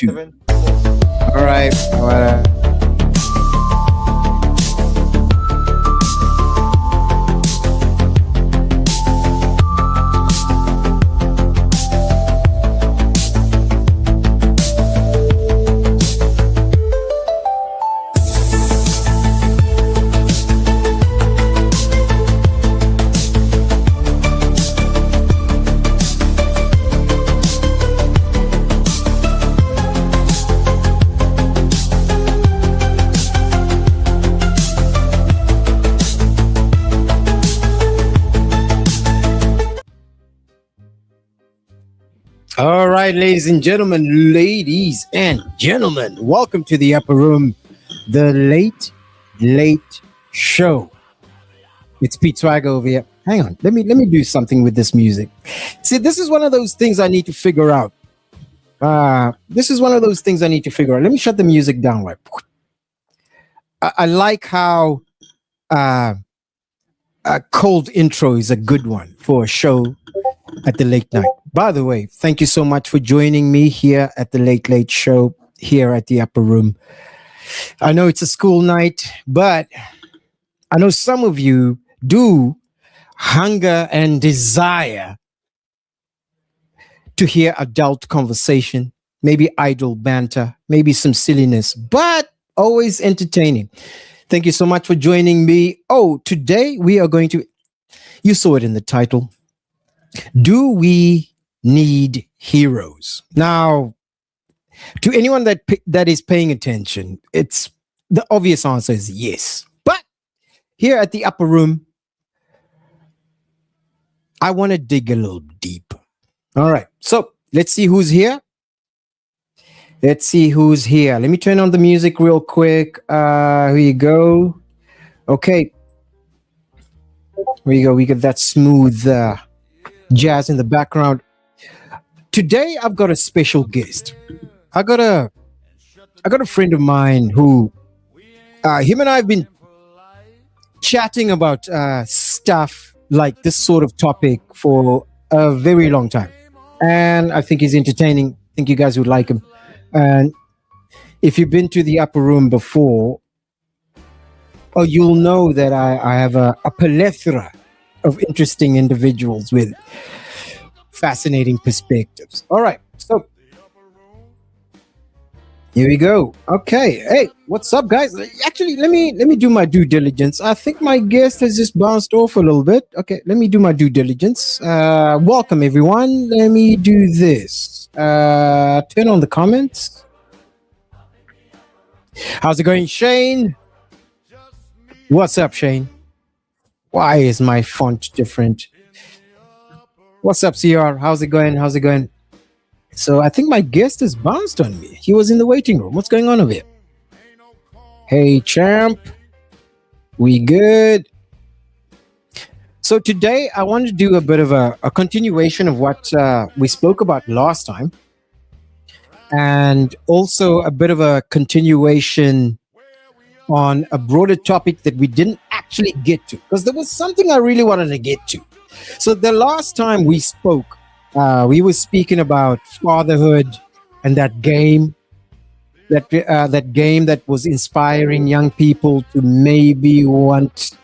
2. 7. All right. All right, ladies and gentlemen, welcome to the Upper Room, the late show. It's Pete Swagger over here. Hang on, let me do something with this music. See, this is one of those things I need to figure out. Let me shut the music down. Right. I like how a cold intro is a good one for a show at the late night. By the way, thank you so much for joining me here at the late show here at the Upper Room. I know it's a school night, but I know some of you do hunger and desire to hear adult conversation, maybe idle banter, maybe some silliness, but always entertaining. Thank you so much for joining me. Oh, today we are going to, you saw it in the title, do we need heroes? Now, to anyone that is paying attention, it's the obvious answer is yes. But here at the Upper Room, I want to dig a little deeper. All right, so let's see who's here. Let me turn on the music real quick. Here you go. Okay. Here you go. We got that smooth jazz in the background. Today I've got a special guest. I got a friend of mine who him and I have been chatting about stuff like this sort of topic for a very long time, and I think he's entertaining. I think you guys would like him. And if you've been to the Upper Room before, you'll know that I have a plethora of interesting individuals with fascinating perspectives. All right, so here we go. Okay, hey, what's up, guys? Actually, let me do my due diligence. I think my guest has just bounced off a little bit. Okay, let me do my due diligence. Welcome, everyone. Let me do this. Turn on the comments. How's it going, Shane? What's up, Shane? Why is my font different? What's up, CR? How's it going? So I think my guest has bounced on me. He was in the waiting room. What's going on over here? Hey, champ. We good? So today I want to do a bit of a continuation of what we spoke about last time. And also a bit of a continuation on a broader topic that we didn't actually get to, because there was something I really wanted to get to. So the last time we spoke, we were speaking about fatherhood and that game that was inspiring young people to maybe want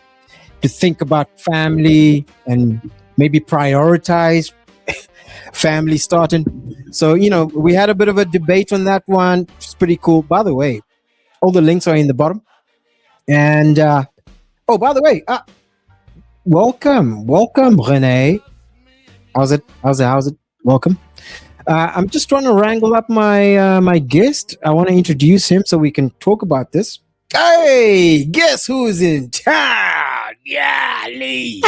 to think about family and maybe prioritize family starting. So, we had a bit of a debate on that one, which is pretty cool. By the way, all the links are in the bottom. And, by the way, welcome, Renee. How's it? Welcome. I'm just trying to wrangle up my guest. I want to introduce him so we can talk about this. Hey, guess who's in town? Yeah, Lee.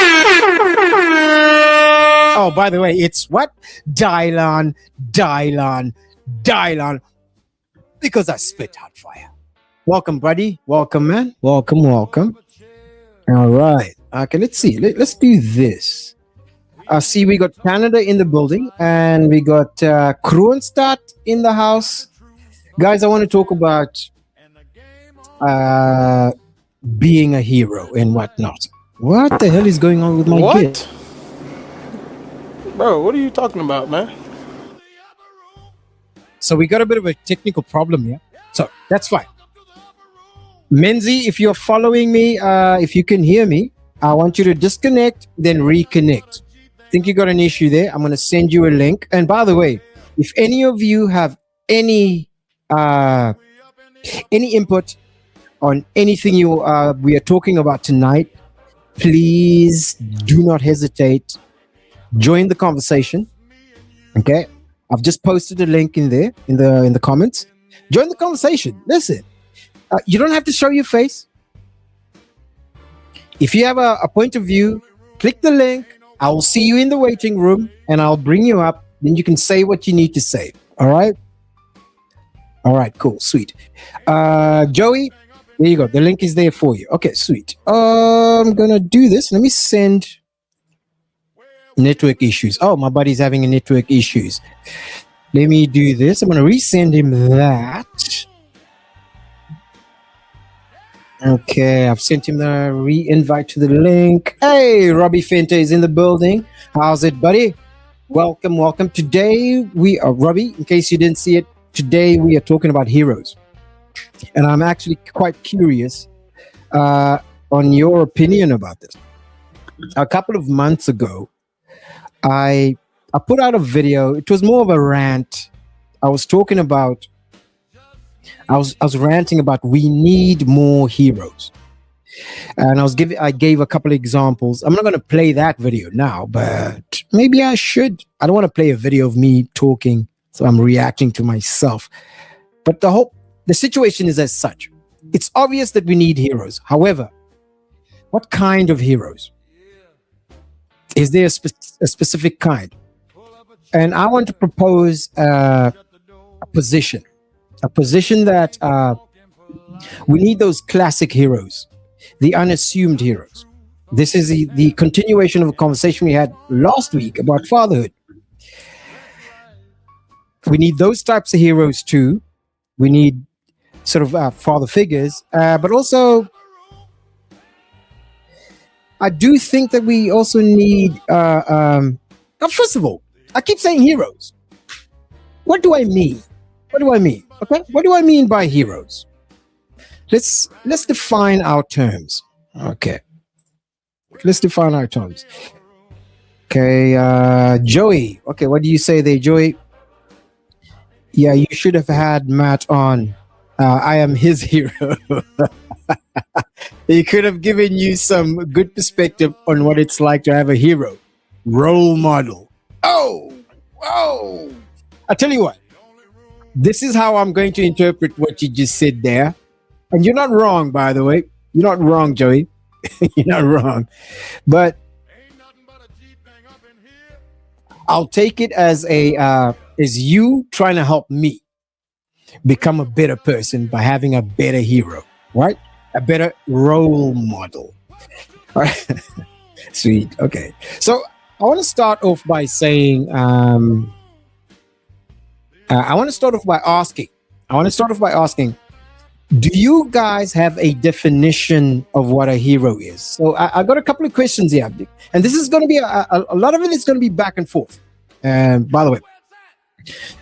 Oh, by the way, it's what? Dylan. Because I spit out fire. Welcome, buddy. Welcome, man. Welcome. All right. Okay, let's see. Let's do this. See, we got Canada in the building, and we got Kronstadt in the house. Guys, I want to talk about being a hero and whatnot. What the hell is going on with my kid? Bro, what are you talking about, man? So we got a bit of a technical problem here. So that's fine. Menzi, if you're following me, if you can hear me, I want you to disconnect, then reconnect. Think you got an issue there. I'm going to send you a link. And by the way, if any of you have uh, any input on anything we are talking about tonight, please do not hesitate. Join the conversation. Okay, I've just posted a link in there in the comments. Join the conversation. Listen, you don't have to show your face. If you have a point of view, click the link. I will see you in the waiting room, and I'll bring you up. Then you can say what you need to say. All right. All right. Cool. Sweet. Joey, there you go. The link is there for you. Okay. Sweet. I'm gonna do this. Let me send. Network issues. Oh, my buddy's having a network issues. Let me do this. I'm going to resend him that. Okay, I've sent him the re-invite to the link. Hey, Robbie Fente is in the building. How's it, buddy? Welcome, welcome. Today we are, Robbie, in case you didn't see it, today we are talking about heroes. And I'm actually quite curious on your opinion about this. A couple of months ago, I put out a video. It was more of a rant. I was ranting about we need more heroes. And I gave a couple of examples. I'm not going to play that video now, but maybe I should. I don't want to play a video of me talking, so I'm reacting to myself. But the situation is as such. It's obvious that we need heroes. However, what kind of heroes? Is there a specific kind? And I want to propose a position that we need those classic heroes, the unassuming heroes. This is the continuation of a conversation we had last week about fatherhood. We need those types of heroes too. We need sort of father figures, but also I do think that we also need, first of all, I keep saying heroes. What do I mean? Okay, what do I mean by heroes? Let's define our terms. Okay, let's define our terms. Okay, Joey. Okay, what do you say there, Joey? Yeah, you should have had Matt on. I am his hero. He could have given you some good perspective on what it's like to have a hero, role model. Oh, I tell you what, this is how I'm going to interpret what you just said there. And you're not wrong, by the way. You're not wrong, Joey. You're not wrong. But I'll take it as you trying to help me become a better person by having a better hero, right? A better role model. All right. Sweet. Okay. So I want to start off by saying, I want to start off by asking, do you guys have a definition of what a hero is? So I got a couple of questions here. And this is going to be, a lot of it is going to be back and forth. And by the way,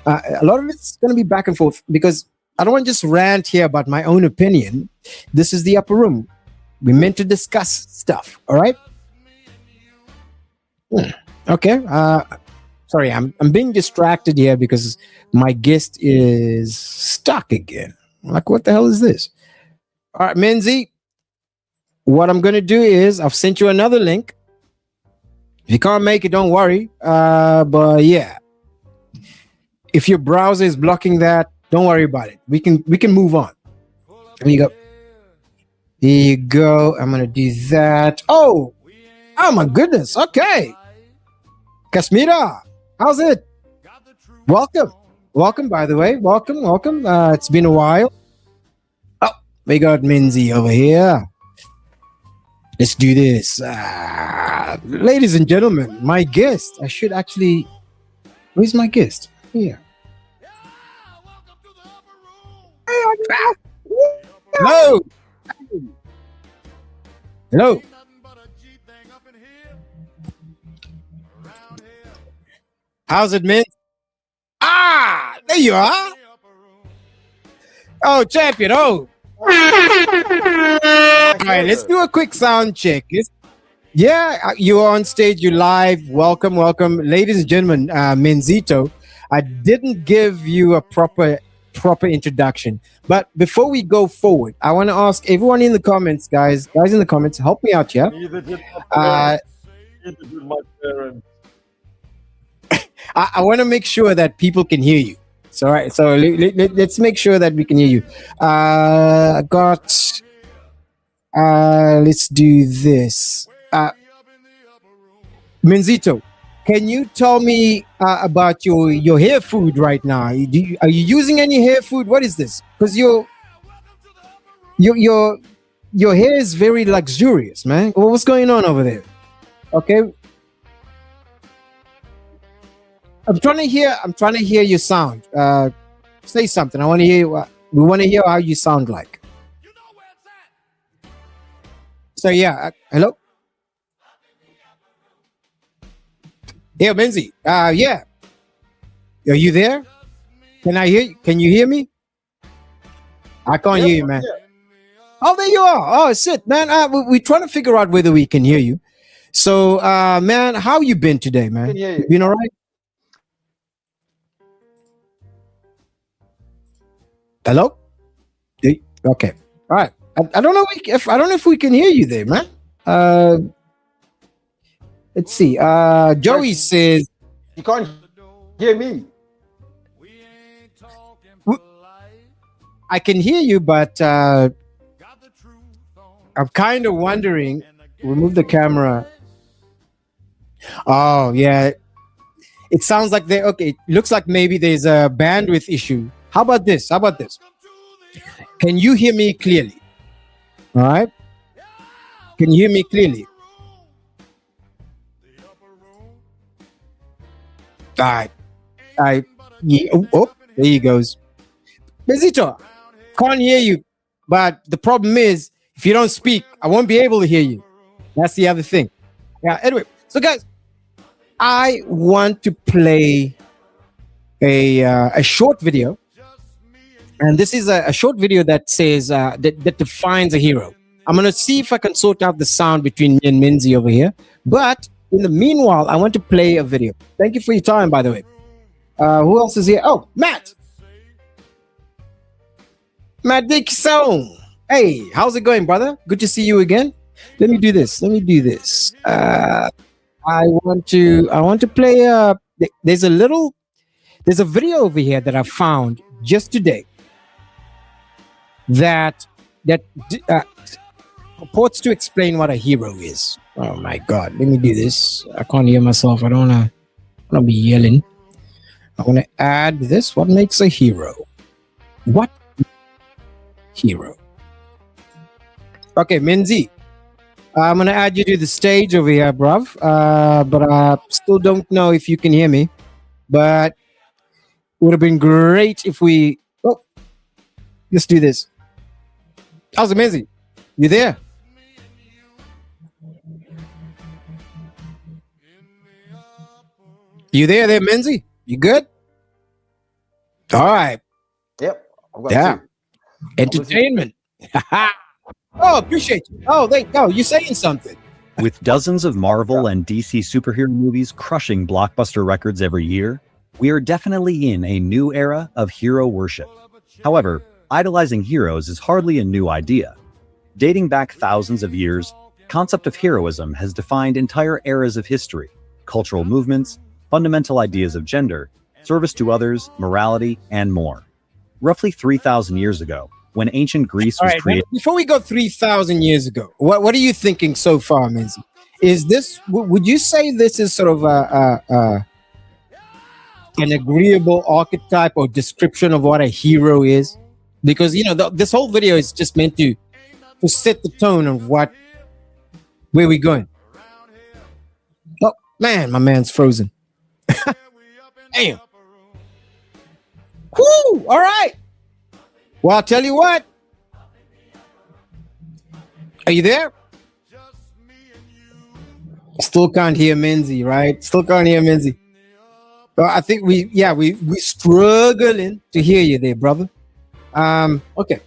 a lot of it's going to be back and forth because I don't want to just rant here about my own opinion. This is the upper room. We're meant to discuss stuff. All right. Okay. Sorry, I'm being distracted here because my guest is stuck again. Like, what the hell is this? All right, Menzi. What I'm going to do is I've sent you another link. If you can't make it, don't worry. But yeah, if your browser is blocking that, don't worry about it. We can move on. There you go. There you go. I'm gonna do that. Oh my goodness. Okay. Kasmira, how's it? Welcome. By the way, welcome. It's been a while. Oh, we got Menzi over here. Let's do this, ladies and gentlemen. My guest. I should actually. Where's my guest? Here. Hello. How's it, man? There you are. Oh, champion. Oh, all right. Let's do a quick sound check. Yeah, you're on stage. You're live. Welcome, welcome, ladies and gentlemen. Menzito, I didn't give you a proper introduction, but before we go forward, I want to ask everyone in the comments, guys in the comments, help me out here. Neither did my Uh, parents. Neither did my parents. I want to make sure that people can hear you. So, all right. So let's make sure that we can hear you. I got. Let's do this. Menzito, can you tell me about your hair food right now? Are you using any hair food? What is this? Because your your hair is very luxurious, man. What's going on over there? Okay, I'm trying to hear your sound. Say something. I want to hear. We want to hear how you sound like. So yeah, hello. Yeah, Menzi. Yeah. Are you there? Can I hear you? Can you hear me? I can't hear you, man. Oh, there you are. Oh, shit, man. We're trying to figure out whether we can hear you. So, man, how you been today, man? I can hear you. You been all right? Hello? Okay. All right. I don't know if we can hear you there, man. Let's see. Joey says You can't hear me. I can hear you, but I'm kind of wondering. Remove the camera. Oh yeah, it sounds like they okay. It looks like maybe there's a bandwidth issue. How about this? How about this? Can you hear me clearly? All right. Can you hear me clearly? All right. Yeah, there he goes. Bezito, can't hear you. But the problem is, if you don't speak, I won't be able to hear you. That's the other thing. Yeah. Anyway, so guys, I want to play a short video, and this is a short video that says that defines a hero. I'm gonna see if I can sort out the sound between me and Menzi over here. But in the meanwhile, I want to play a video. Thank you for your time, by the way. Who else is here? Oh, Matt. Matt Dixon. Hey, how's it going, brother? Good to see you again. Let me do this. I want to play there's a video over here that I found just today that purports to explain what a hero is. Oh my god, let me do this. I can't hear myself. I don't wanna be yelling. I wanna add this. What makes a hero? What hero? Okay, Menzi. I'm gonna add you to the stage over here, bruv. But I still don't know if you can hear me. But it would have been great if we. Oh, let's do this. How's it, Menzi? You there? You there, Menzi? You good? All right. Yep. I've got Yeah. two. Entertainment. Oh, appreciate you. Oh, there you go. You're saying something. With dozens of Marvel and DC superhero movies crushing blockbuster records every year, we are definitely in a new era of hero worship. However, idolizing heroes is hardly a new idea. Dating back thousands of years, the concept of heroism has defined entire eras of history, cultural movements, fundamental ideas of gender, service to others, morality, and more. Roughly 3,000 years ago, when ancient Greece was created. Before we go 3,000 years ago, what are you thinking so far, Menzi? Is this? Would you say this is sort of an agreeable archetype or description of what a hero is? Because this whole video is just meant to set the tone of where we going. Oh man, my man's frozen. Damn. Whoo! All right. Well, I'll tell you what. Are you there? Still can't hear Menzi, right? Still can't hear Menzi. Well, I think we struggling to hear you there, brother. Okay.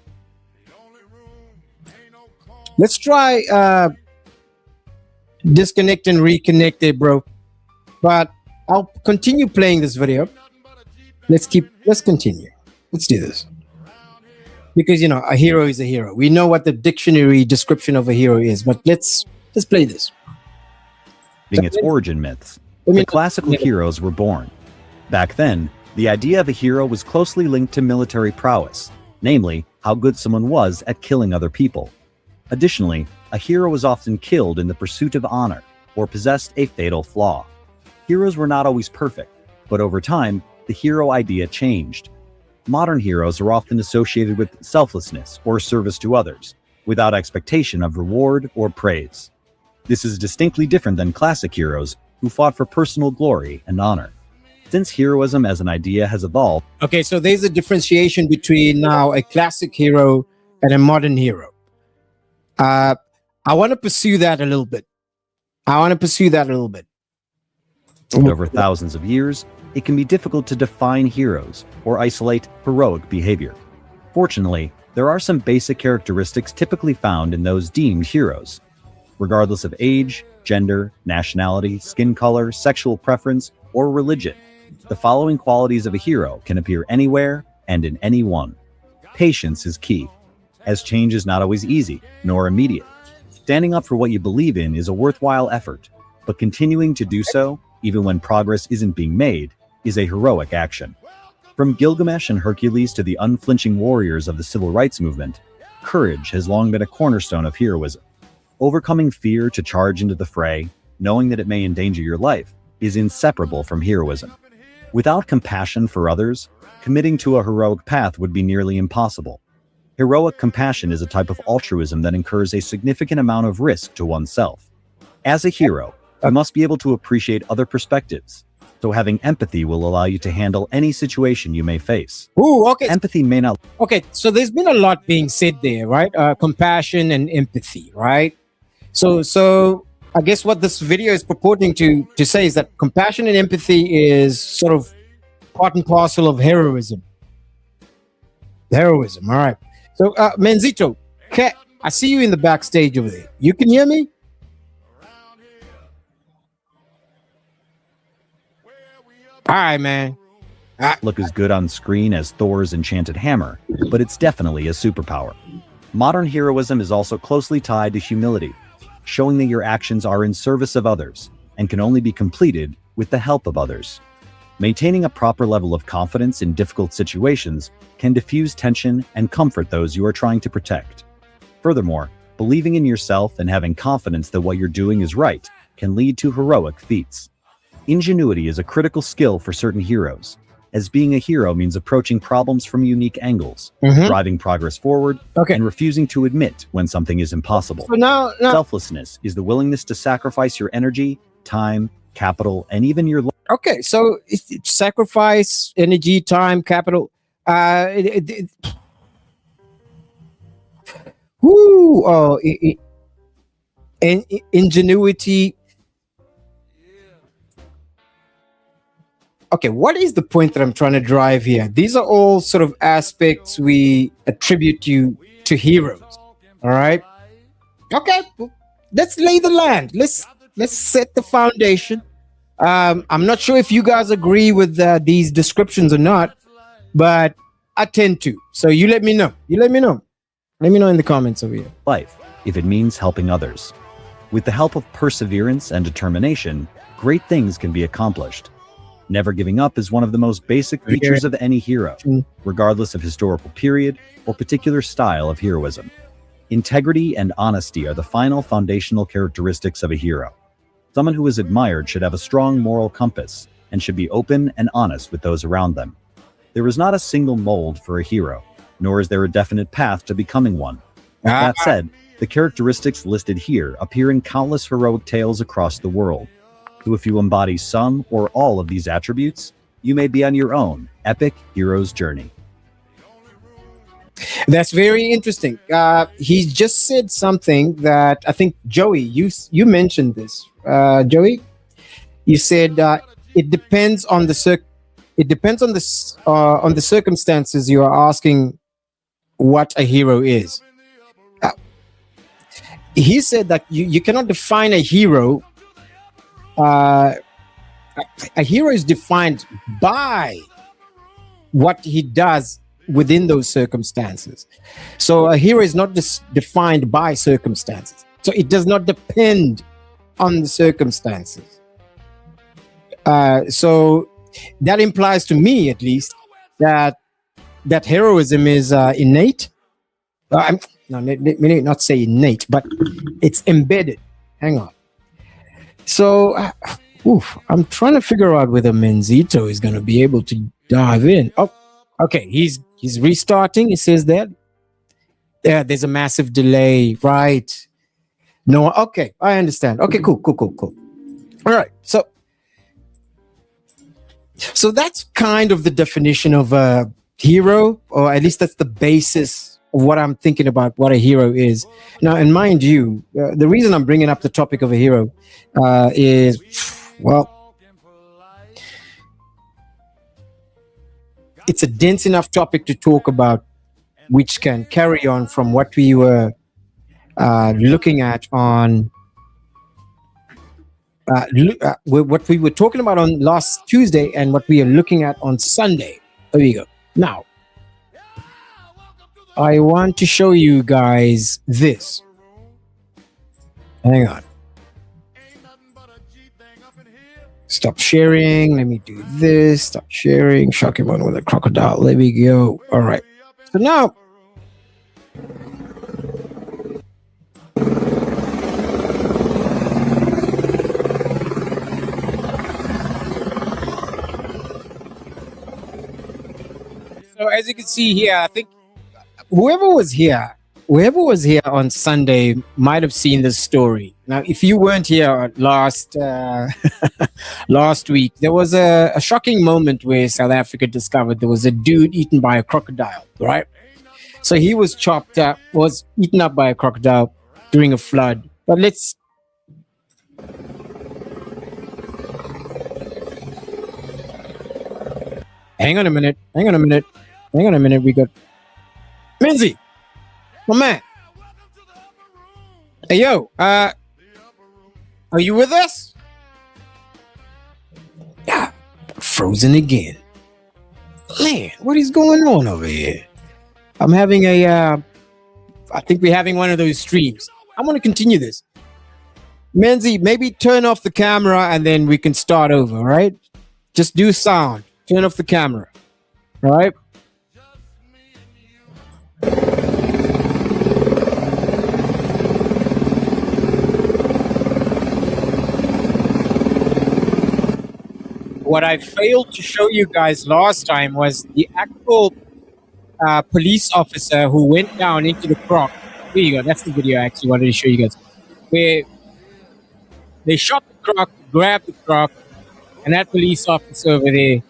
Let's try disconnect and reconnect it, bro. But I'll continue playing this video. Let's continue. Let's do this. Because a hero is a hero. We know what the dictionary description of a hero is, but let's play this. Being its origin myths. The classical heroes were born. Back then, the idea of a hero was closely linked to military prowess, namely, how good someone was at killing other people. Additionally, a hero was often killed in the pursuit of honor, or possessed a fatal flaw. Heroes were not always perfect, but over time, the hero idea changed. Modern heroes are often associated with selflessness or service to others, without expectation of reward or praise. This is distinctly different than classic heroes who fought for personal glory and honor. Since heroism as an idea has evolved... Okay, so there's a differentiation between now a classic hero and a modern hero. I want to pursue that a little bit. Over thousands of years, it can be difficult to define heroes or isolate heroic behavior. Fortunately, there are some basic characteristics typically found in those deemed heroes. Regardless of age, gender, nationality, skin color, sexual preference, or religion, the following qualities of a hero can appear anywhere and in anyone. Patience is key, as change is not always easy nor immediate. Standing up for what you believe in is a worthwhile effort, but continuing to do so, even when progress isn't being made, is a heroic action. From Gilgamesh and Hercules to the unflinching warriors of the civil rights movement, courage has long been a cornerstone of heroism. Overcoming fear to charge into the fray, knowing that it may endanger your life, is inseparable from heroism. Without compassion for others, committing to a heroic path would be nearly impossible. Heroic compassion is a type of altruism that incurs a significant amount of risk to oneself. As a hero, you must be able to appreciate other perspectives, so having empathy will allow you to handle any situation you may face. Ooh, okay. Empathy may not... Okay, so there's been a lot being said there, right? Compassion and empathy, right? So I guess what this video is purporting to say is that compassion and empathy is sort of part and parcel of heroism. Heroism, all right. So, Menzito, I see you in the backstage over there. You can hear me? All right, man. Look as good on screen as Thor's enchanted hammer, but it's definitely a superpower. Modern heroism is also closely tied to humility, showing that your actions are in service of others and can only be completed with the help of others. Maintaining a proper level of confidence in difficult situations can diffuse tension and comfort those you are trying to protect. Furthermore, believing in yourself and having confidence that what you're doing is right can lead to heroic feats. Ingenuity is a critical skill for certain heroes, as being a hero means approaching problems from unique angles, driving progress forward, and refusing to admit when something is impossible. So now, Selflessness is the willingness to sacrifice your energy, time, capital, and even your life. Okay, so it's sacrifice, energy, time, capital. Ingenuity. Okay, what is the point that I'm trying to drive here? These are all sort of aspects we attribute to heroes. All right. Okay, well, let's lay the land. Let's set the foundation. I'm not sure if you guys agree with these descriptions or not, but I tend to. So you let me know. Let me know in the comments over here. Life, if it means helping others. With the help of perseverance and determination, great things can be accomplished. Never giving up is one of the most basic features of any hero, regardless of historical period or particular style of heroism. Integrity and honesty are the final foundational characteristics of a hero. Someone who is admired should have a strong moral compass and should be open and honest with those around them. There is not a single mold for a hero, nor is there a definite path to becoming one. That said, the characteristics listed here appear in countless heroic tales across the world. So if you embody some or all of these attributes, you may be on your own epic hero's journey. That's very interesting. He just said something that I think, Joey, you mentioned this. Joey, you said it depends on the circumstances you are asking what a hero is. He said that you cannot define a hero. A hero is defined by what he does within those circumstances. So a hero is not defined by circumstances. So it does not depend on the circumstances. So that implies to me, at least, that heroism is innate. Let me not say innate, but it's embedded. Hang on. So, I'm trying to figure out whether Menzito is going to be able to dive in. Oh, okay. He's restarting. It says that. Yeah, there's a massive delay, right? No, okay, I understand. Okay, cool. All right, so that's kind of the definition of a hero, or at least that's the basis of what I'm thinking about what a hero is. Now, and mind you, the reason I'm bringing up the topic of a hero is, well, it's a dense enough topic to talk about, which can carry on from what we were looking at on what we were talking about on last Tuesday and what we are looking at on Sunday. There we go. Now, I want to show you guys this. Hang on. Stop sharing. Let me do this. Stop sharing. Shocking one with a crocodile. There we go. All right. So now, so as you can see here, I think whoever was here on Sunday might have seen this story. Now, if you weren't here last week, there was a shocking moment where South Africa discovered there was a dude eaten by a crocodile, right? So he was was eaten up by a crocodile during a flood. But let's... Hang on a minute. We got... Menzi! My man! Hey, yo! Are you with us? Yeah. Frozen again. Man, what is going on over here? I'm having I think we're having one of those streams. I'm going to continue this. Menzi, maybe turn off the camera and then we can start over, all right? Just do sound. Turn off the camera, all right? What I failed to show you guys last time was the actual police officer who went down into the croc. Here you go. That's the video I actually wanted to show you guys. Where they shot the croc, grabbed the croc, and that police officer over there,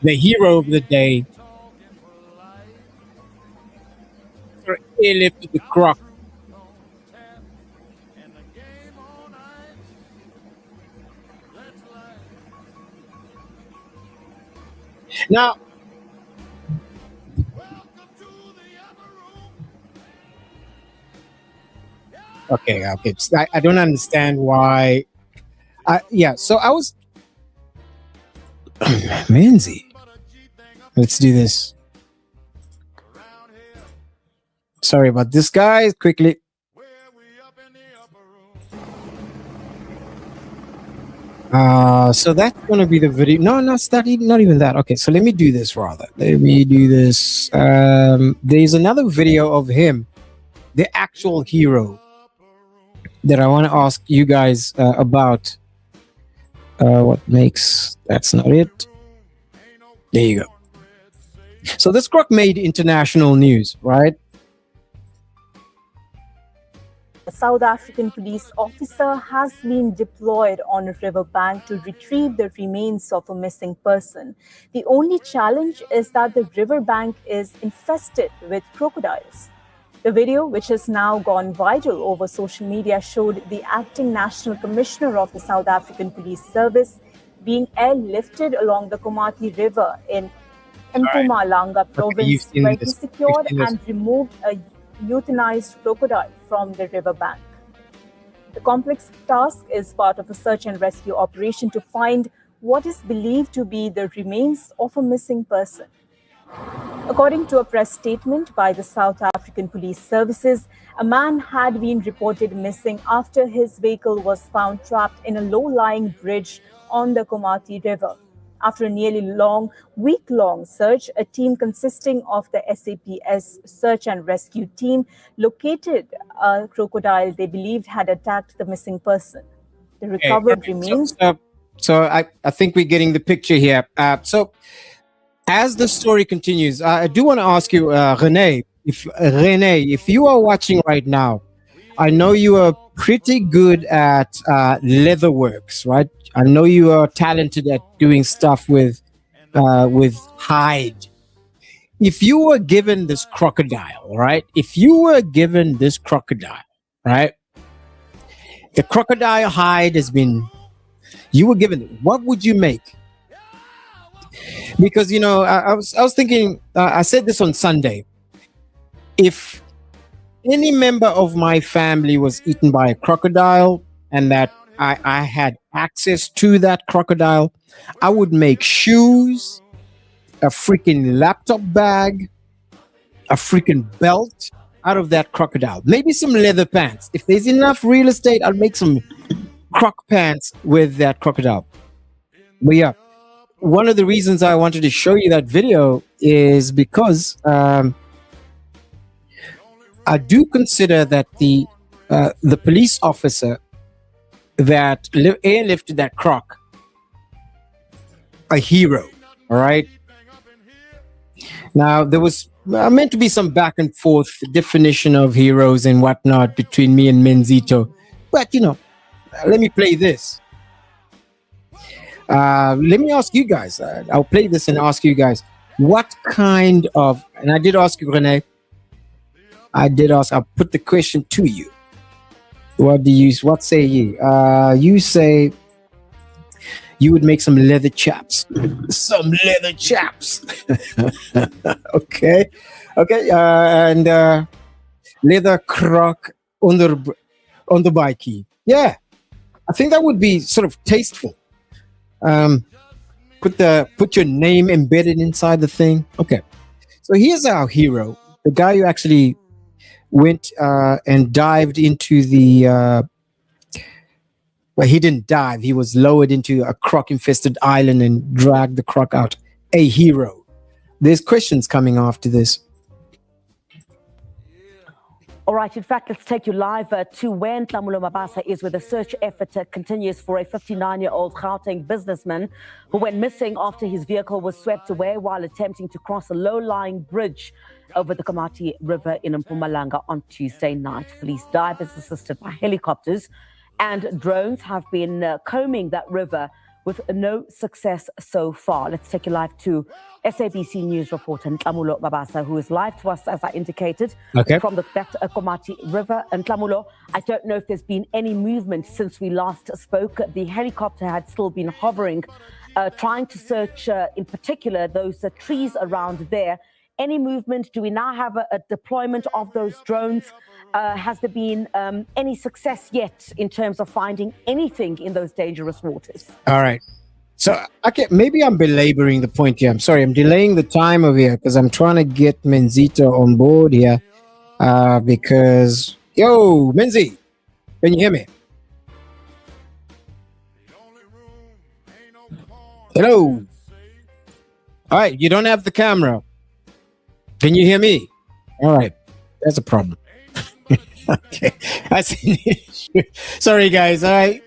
the hero of the day, airlifted the croc. Now, okay. I don't understand why. So I was... Menzi. Let's do this. Sorry about this, guys. Quickly. So that's going to be the video. No, not even that. Okay, so let me do this rather. There's another video of him, the actual hero, that I want to ask you guys about. That's not it. There you go. So this croc made international news, right? A South African police officer has been deployed on a riverbank to retrieve the remains of a missing person. The only challenge is that the riverbank is infested with crocodiles. The video, which has now gone viral over social media, showed the acting national commissioner of the South African Police Service being airlifted along the Komati River in Mpumalanga you've province, seen where he this. secured You've seen this. and removed a euthanized crocodile from the riverbank. The complex task is part of a search and rescue operation to find what is believed to be the remains of a missing person. According to a press statement by the South African Police Services, a man had been reported missing after his vehicle was found trapped in a low-lying bridge on the Komati River. After a nearly week-long search, a team consisting of the SAPS search and rescue team located a crocodile they believed had attacked the missing person. The recovered remains... So I think we're getting the picture here. So as the story continues, I do want to ask you, Renee, if you are watching right now, I know you are pretty good at leatherworks, right? I know you are talented at doing stuff with hide. If you were given this crocodile, right? If you were given this crocodile, right? The crocodile hide has been, you were given it. What would you make? Because I was thinking. I said this on Sunday. If any member of my family was eaten by a crocodile, and that I had access to that crocodile, I would make shoes, a freaking laptop bag, a freaking belt out of that crocodile. Maybe some leather pants. If there's enough real estate, I'll make some croc pants with that crocodile. But yeah, one of the reasons I wanted to show you that video is because I do consider that the police officer that airlifted that croc a hero. All right. Now there was meant to be some back and forth definition of heroes and whatnot between me and Menzito, but let me play this. Let me ask you guys. I'll play this and ask you guys what kind of. And I did ask you, Renee. I'll put the question to you. What say you? You say you would make some leather chaps. Some leather chaps. Okay. And leather croc on the bikey. Yeah. I think that would be sort of tasteful. Put your name embedded inside the thing. Okay. So here's our hero, the guy who actually went and dived into the well, he didn't dive, he was lowered into a croc-infested island and dragged the croc out. A hero. There's questions coming after this. All right, in fact, let's take you live to where Ntlamulo Mabasa is, where the search effort continues for a 59-year-old Gauteng businessman who went missing after his vehicle was swept away while attempting to cross a low-lying bridge over the Komati River in Mpumalanga on Tuesday night. Police divers assisted by helicopters and drones have been combing that river with no success so far. Let's take you live to SABC News reporter Ntlamulo Mabasa, who is live to us, as I indicated, from that Komati River. And Ntlamulo, I don't know if there's been any movement since we last spoke. The helicopter had still been hovering, trying to search, in particular, those trees around there. Any movement? Do we now have a deployment of those drones? Has there been any success yet in terms of finding anything in those dangerous waters? All right. So, okay, maybe I'm belaboring the point here. I'm sorry. I'm delaying the time over here because I'm trying to get Menzito on board here. Because, yo, Menzi, can you hear me? Hello. All right. You don't have the camera. Can you hear me? All right. That's a problem. Okay. That's an issue. Sorry, guys. All right.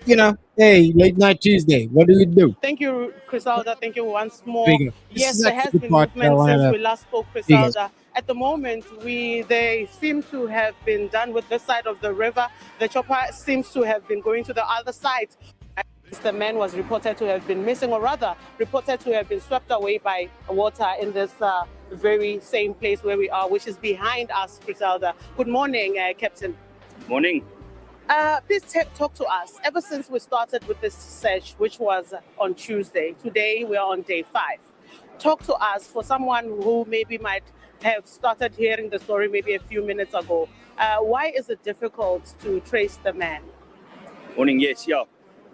Hey, late night Tuesday. What do you do? Thank you, Crisalda. Thank you once more. Yes, there has been movement since we last spoke, Crisalda. At the moment, they seem to have been done with this side of the river. The chopper seems to have been going to the other side. The man was reported to have been missing, or rather reported to have been swept away by water in this very same place where we are, which is behind us, Crisalda. Good morning, Captain. Morning. Please talk to us. Ever since we started with this search, which was on Tuesday, today we are on day 5. talk to us, for someone who maybe might have started hearing the story maybe a few minutes ago, why is it difficult to trace the man? Morning, yes, yeah.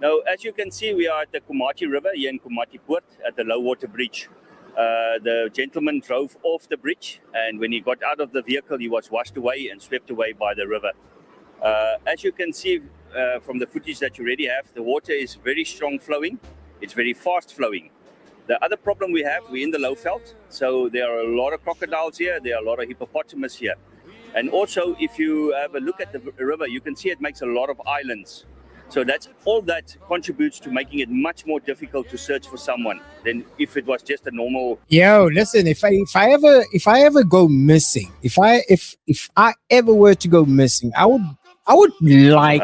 Now, as you can see, we are at the Komati River here in Komati Port at the low water bridge. The gentleman drove off the bridge, and when he got out of the vehicle, he was washed away and swept away by the river. As you can see from the footage that you already have, the water is very strong flowing. It's very fast flowing. The other problem we have, we're in the low veld, so there are a lot of crocodiles here, there are a lot of hippopotamus here. And also, if you have a look at the river, you can see it makes a lot of islands. So that's all that contributes to making it much more difficult to search for someone than if it was just a normal. Yo, listen, if I ever go missing, if I ever were to go missing, I would like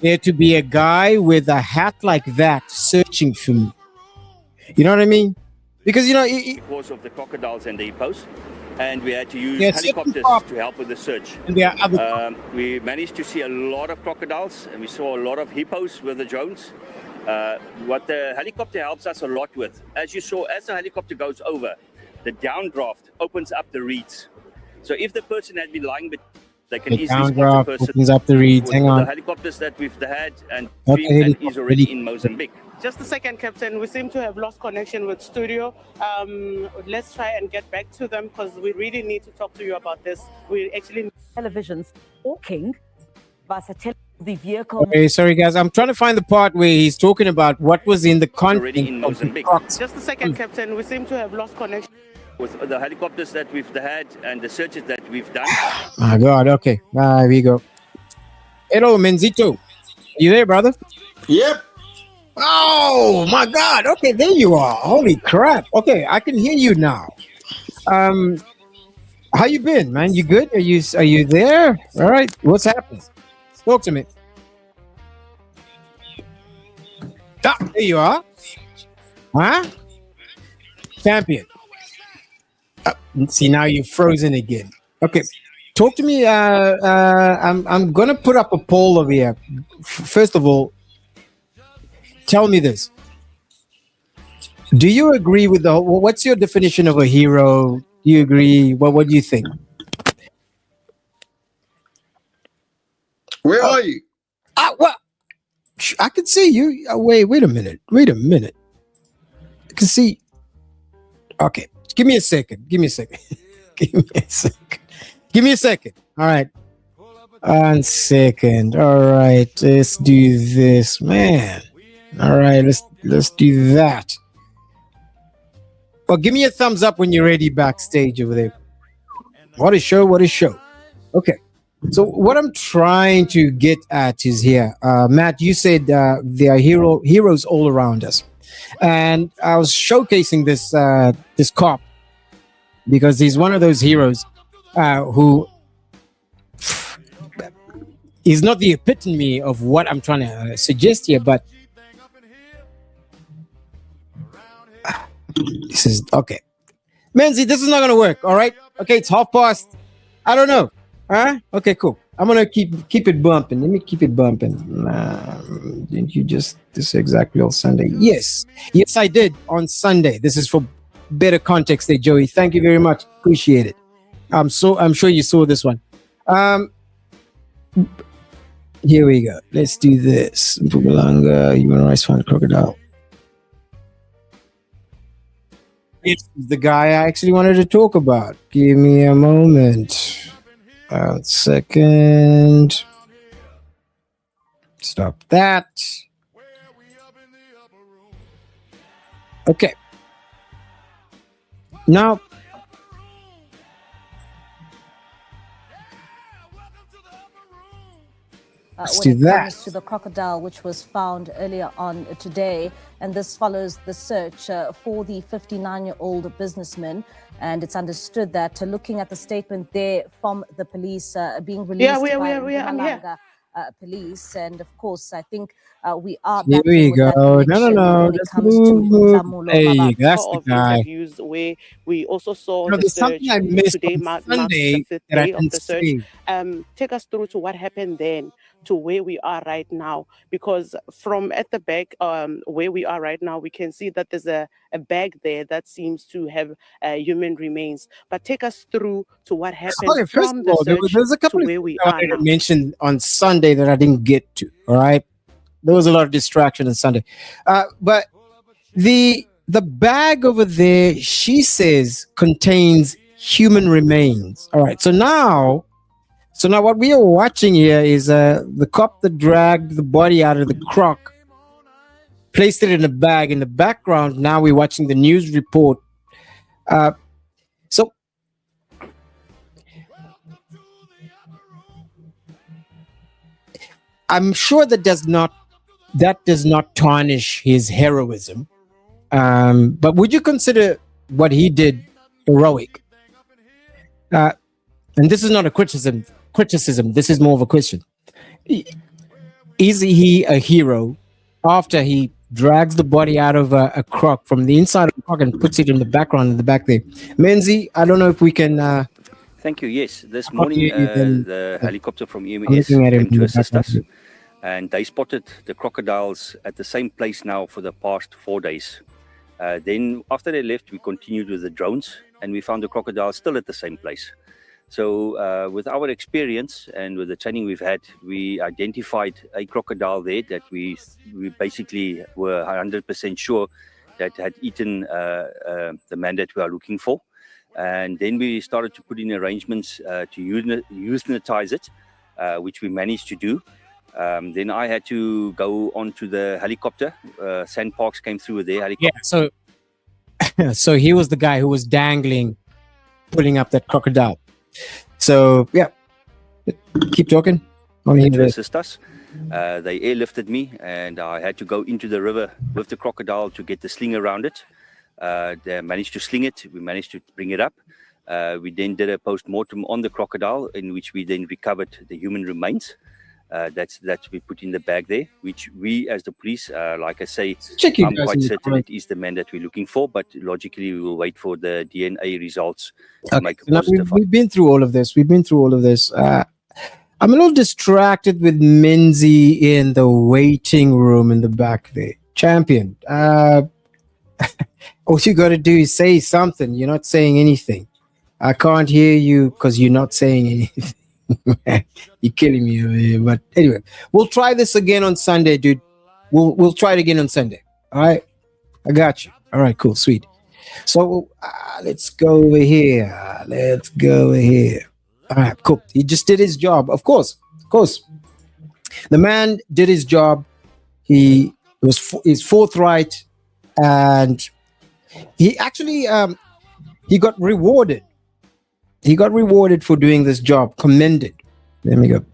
there to be a guy with a hat like that searching for me. You know what I mean? Because because of the crocodiles and the hippos, and we had to use Yeah, helicopters certain to help with the search. and there are other We managed to see a lot of crocodiles, and we saw a lot of hippos with the drones. What the helicopter helps us a lot with, as you saw, as the helicopter goes over, the downdraft opens up the reeds. So if the person had been lying, they can the easily spot the downdraft person. opens up the reeds. With Hang the on. helicopters that we've had, and Okay, and helicopter, is already in helicopter. Mozambique. Just a second, Captain. We seem to have lost connection with studio. Let's try and get back to them because we really need to talk to you about this. We actually Televisions talking about the vehicle. Okay, sorry guys. I'm trying to find the part where he's talking about what was in the already content in of the Mozambique. crocs. just a second, Captain. We seem to have lost connection. With the helicopters that we've had and the searches that we've done. My God. Okay. Here we go. Hello, Menzito. You there, brother? Yep. Oh my God. Okay, there you are. Holy crap. Okay, I can hear you now. How you been, man? You good? Are you there? All right. What's happening? Talk to me. Ah, there you are. Huh? Champion. See, now you're frozen again. Okay. Talk to me. I'm gonna put up a poll over here. First of all, tell me this. Do you agree with what's your definition of a hero? Do you agree? What do you think? Where are you? What? I can see you. Wait a minute. Wait a minute. I can see. Okay. Give me a second. Give me a second. Give me a second. Give me a second. All right. 1 second. All right. Let's do this, man. All right. Let's do that. Well, give me a thumbs up when you're ready backstage over there. What a show. What a show. Okay. So what I'm trying to get at is here. Matt, you said there are heroes all around us. And I was showcasing this cop because he's one of those heroes who is not the epitome of what I'm trying to suggest here, but this is okay. Menzi, this is not going to work. All right. Okay. It's past. I don't know. Okay, cool. I'm going to keep it bumping. Let me keep it bumping. Didn't you just this exactly on Sunday? Yes, I did on Sunday. This is for better context there, Joey. Thank you very much. Appreciate it. I'm sure you saw this one. Here we go. Let's do this. Mpumalanga, Human Rights Fund, Crocodile. It's the guy I actually wanted to talk about. Give me a moment. 1 second. Stop that. Okay. Now, let's do when it that. comes to the crocodile, which was found earlier on today. And this follows the search for the 59-year-old businessman. And it's understood that looking at the statement there from the police being released by Mpumalanga police, and of course, I think we are Here battling we with that go. connection No. when it Just comes to move. Nhlamulo Hey, Mabasa. that's the Of guy. interviews where we also saw the There's search. something I missed Today on marks the Sunday fifth that I day of didn't the search. say. Take us through to what happened then. to where we are right now. Because from at the back, where we are right now, we can see that there's a bag there that seems to have human remains. But take us through to what happened Okay, first from of the all, search there's a to couple of where things we I are wanted to now. mention on Sunday that I didn't get to. All right, there was a lot of distraction on Sunday, but the bag over there, she says, contains human remains. All right, so now what we are watching here is the cop that dragged the body out of the croc, placed it in a bag. In the background, now we're watching the news report. So I'm sure that does not tarnish his heroism. But would you consider what he did heroic? And this is not a criticism. This is more of a question. Is he a hero after he drags the body out of a croc from the inside of the croc and puts it in the background in the back there? Menzi, I don't know if we can. Thank you. Yes, this morning the helicopter from I'm EMS looking at him came in to the assist us, background. and they spotted the crocodiles at the same place now for the past 4 days. Then after they left, we continued with the drones, and we found the crocodiles still at the same place. So with our experience and with the training we've had, we identified a crocodile there that we basically were 100% sure that had eaten the man that we are looking for. And then we started to put in arrangements to euthanize it, which we managed to do. Then I had to go onto the helicopter. Sandparks came through with their helicopter. Yeah, so he was the guy who was dangling, pulling up that crocodile. So yeah, keep talking. To assist us. They airlifted me, and I had to go into the river with the crocodile to get the sling around it. They managed to sling it. We managed to bring it up. We then did a post-mortem on the crocodile, in which we then recovered the human remains. That we put in the bag there, which we as the police, like I say, I'm quite certain it is the man that we're looking for, but logically we will wait for the DNA results to make a positive. We've been through all of this. I'm a little distracted with Menzi in the waiting room in the back there. Champion, all you got to do is say something. You're not saying anything. I can't hear you because you're not saying anything. You're killing me over here. But anyway, we'll try this again on Sunday, dude. We'll try it again on Sunday. All right, I got you. All right, cool, sweet. So let's go over here. All right, cool. He just did his job. Of course. The man did his job. He's forthright, and he actually he got rewarded. He got rewarded for doing this job. Commended. There we go.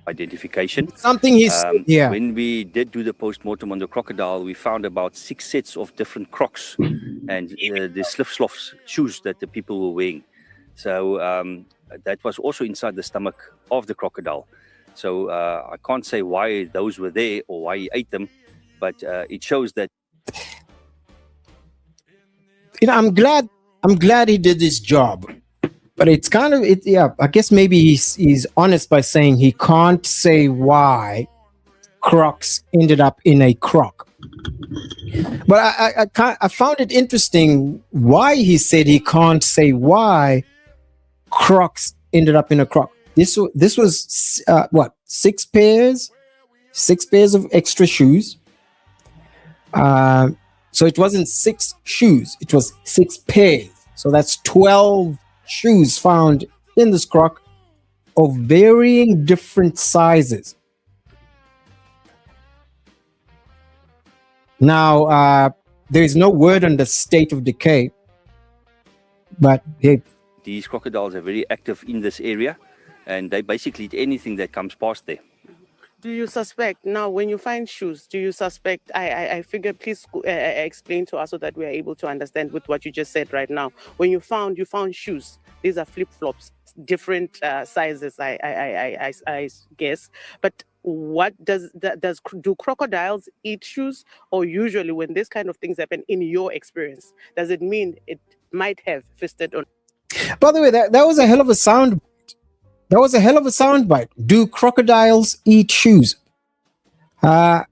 Identification. Something he's When we did do the post-mortem on the crocodile, we found about 6 sets of different crocs and the slip-slops shoes that the people were wearing. So that was also inside the stomach of the crocodile. So I can't say why those were there or why he ate them, but it shows that. I'm glad he did his job. But it's kind of I guess maybe he's honest by saying he can't say why crocs ended up in a croc. But I found it interesting why he said he can't say why crocs ended up in a croc. This was what, 6 pairs of extra shoes. So it wasn't 6 shoes, it was 6 pairs. So that's 12 shoes found in this croc of varying different sizes. Now, there is no word on the state of decay, but hey, these crocodiles are very active in this area, and they basically eat anything that comes past there. Do you suspect, now when you find shoes, do you suspect, I figure, please explain to us so that we are able to understand with what you just said right now. When you found shoes, these are flip-flops, different sizes, I guess. But what do crocodiles eat shoes? Or usually when this kind of things happen, in your experience, does it mean it might have fisted on? By the way, that was a hell of a sound. That was a hell of a soundbite. Do crocodiles eat shoes? I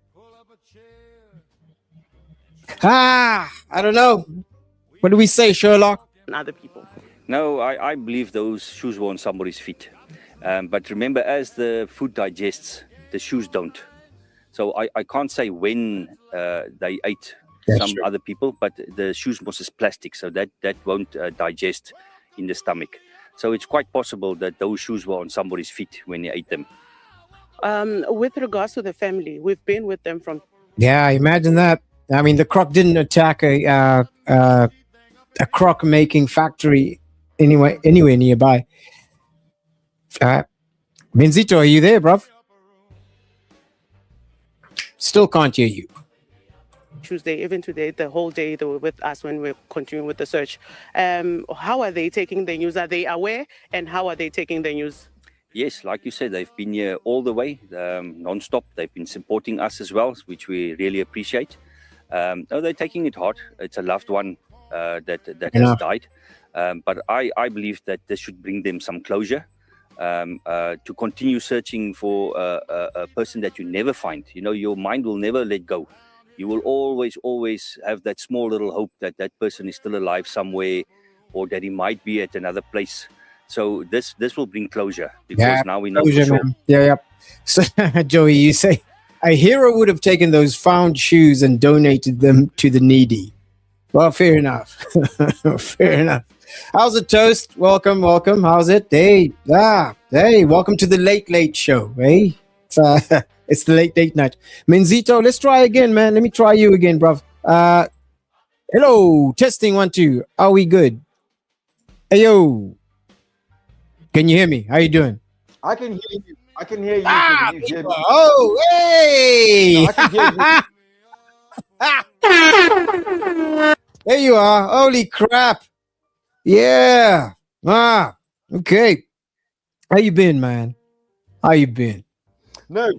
don't know. What do we say, Sherlock? Other people. No, I believe those shoes were on somebody's feet. But remember, as the food digests, the shoes don't. So I can't say when they ate some other people, but the shoes was is plastic, so that won't digest in the stomach. So it's quite possible that those shoes were on somebody's feet when they ate them. With regards to the family, we've been with them from... Yeah, imagine that. I mean, the croc didn't attack a croc making factory anywhere nearby. Menzito, are you there, bruv? Still can't hear you. Tuesday, even today, the whole day they were with us when we're continuing with the search. How are they taking the news? Are they aware? And how are they taking the news? Yes, like you said, they've been here all the way, non-stop. They've been supporting us as well, which we really appreciate. No, they're taking it hard. It's a loved one that has died. But I believe that this should bring them some closure to continue searching for a person that you never find. You know, your mind will never let go. You will always have that small little hope that that person is still alive somewhere, or that he might be at another place. So this will bring closure, because now we know for sure. Man. Yeah. So, Joey, you say a hero would have taken those found shoes and donated them to the needy. Well, fair enough. Fair enough. How's it, Toast? Welcome. How's it? Hey, welcome to the late show, eh? It's the late night. Menzito, let's try again, man. Let me try you again, bruv. Hello, testing 1 2. Are we good? Hey, yo. Can you hear me? How you doing? I can hear you. Can you hear me? Oh, hey! No, I can hear you. There you are. Holy crap. Yeah. Okay. How you been, man? How you been? No.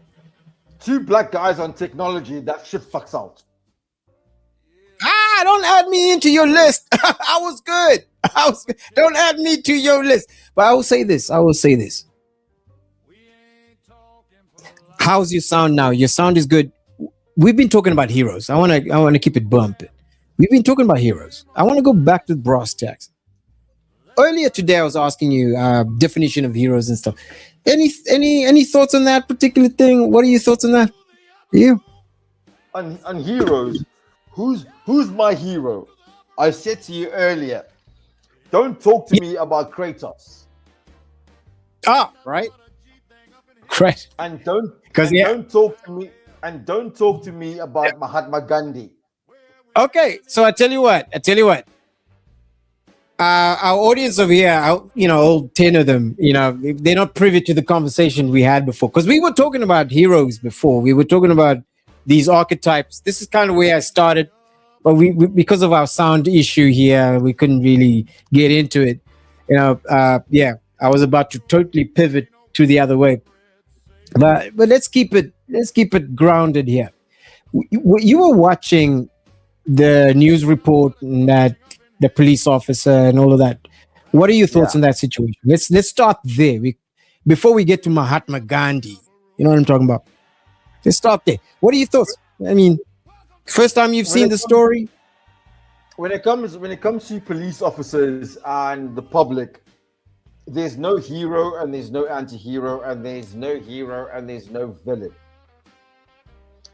2 black guys on technology, that shit fucks out. Don't add me into your list. I was good. Don't add me to your list. But I will say this. How's your sound now? Your sound is good. We've been talking about heroes. I want to keep it bumping. We've been talking about heroes. I want to go back to brass tacks. Earlier today, I was asking you definition of heroes and stuff. Any thoughts on that particular thing? What are your thoughts on that? You? On heroes, who's my hero? I said to you earlier, don't talk to me about Kratos. Right. Great. And don't talk to me about Mahatma Gandhi. Okay, so I tell you what. Our audience over here, all 10 of them, they're not privy to the conversation we had before, because we were talking about heroes before. We were talking about these archetypes. This is kind of where I started, but we because of our sound issue here, we couldn't really get into it. I was about to totally pivot to the other way, but let's keep it grounded here. You were watching the news report that the police officer and all of that. What are your thoughts on that situation? Let's start there. Before we get to Mahatma Gandhi, you know what I'm talking about. Let's start there. What are your thoughts? I mean, first time you've seen the story. When it comes to police officers and the public, there's no hero and there's no anti-hero and there's no hero and there's no villain.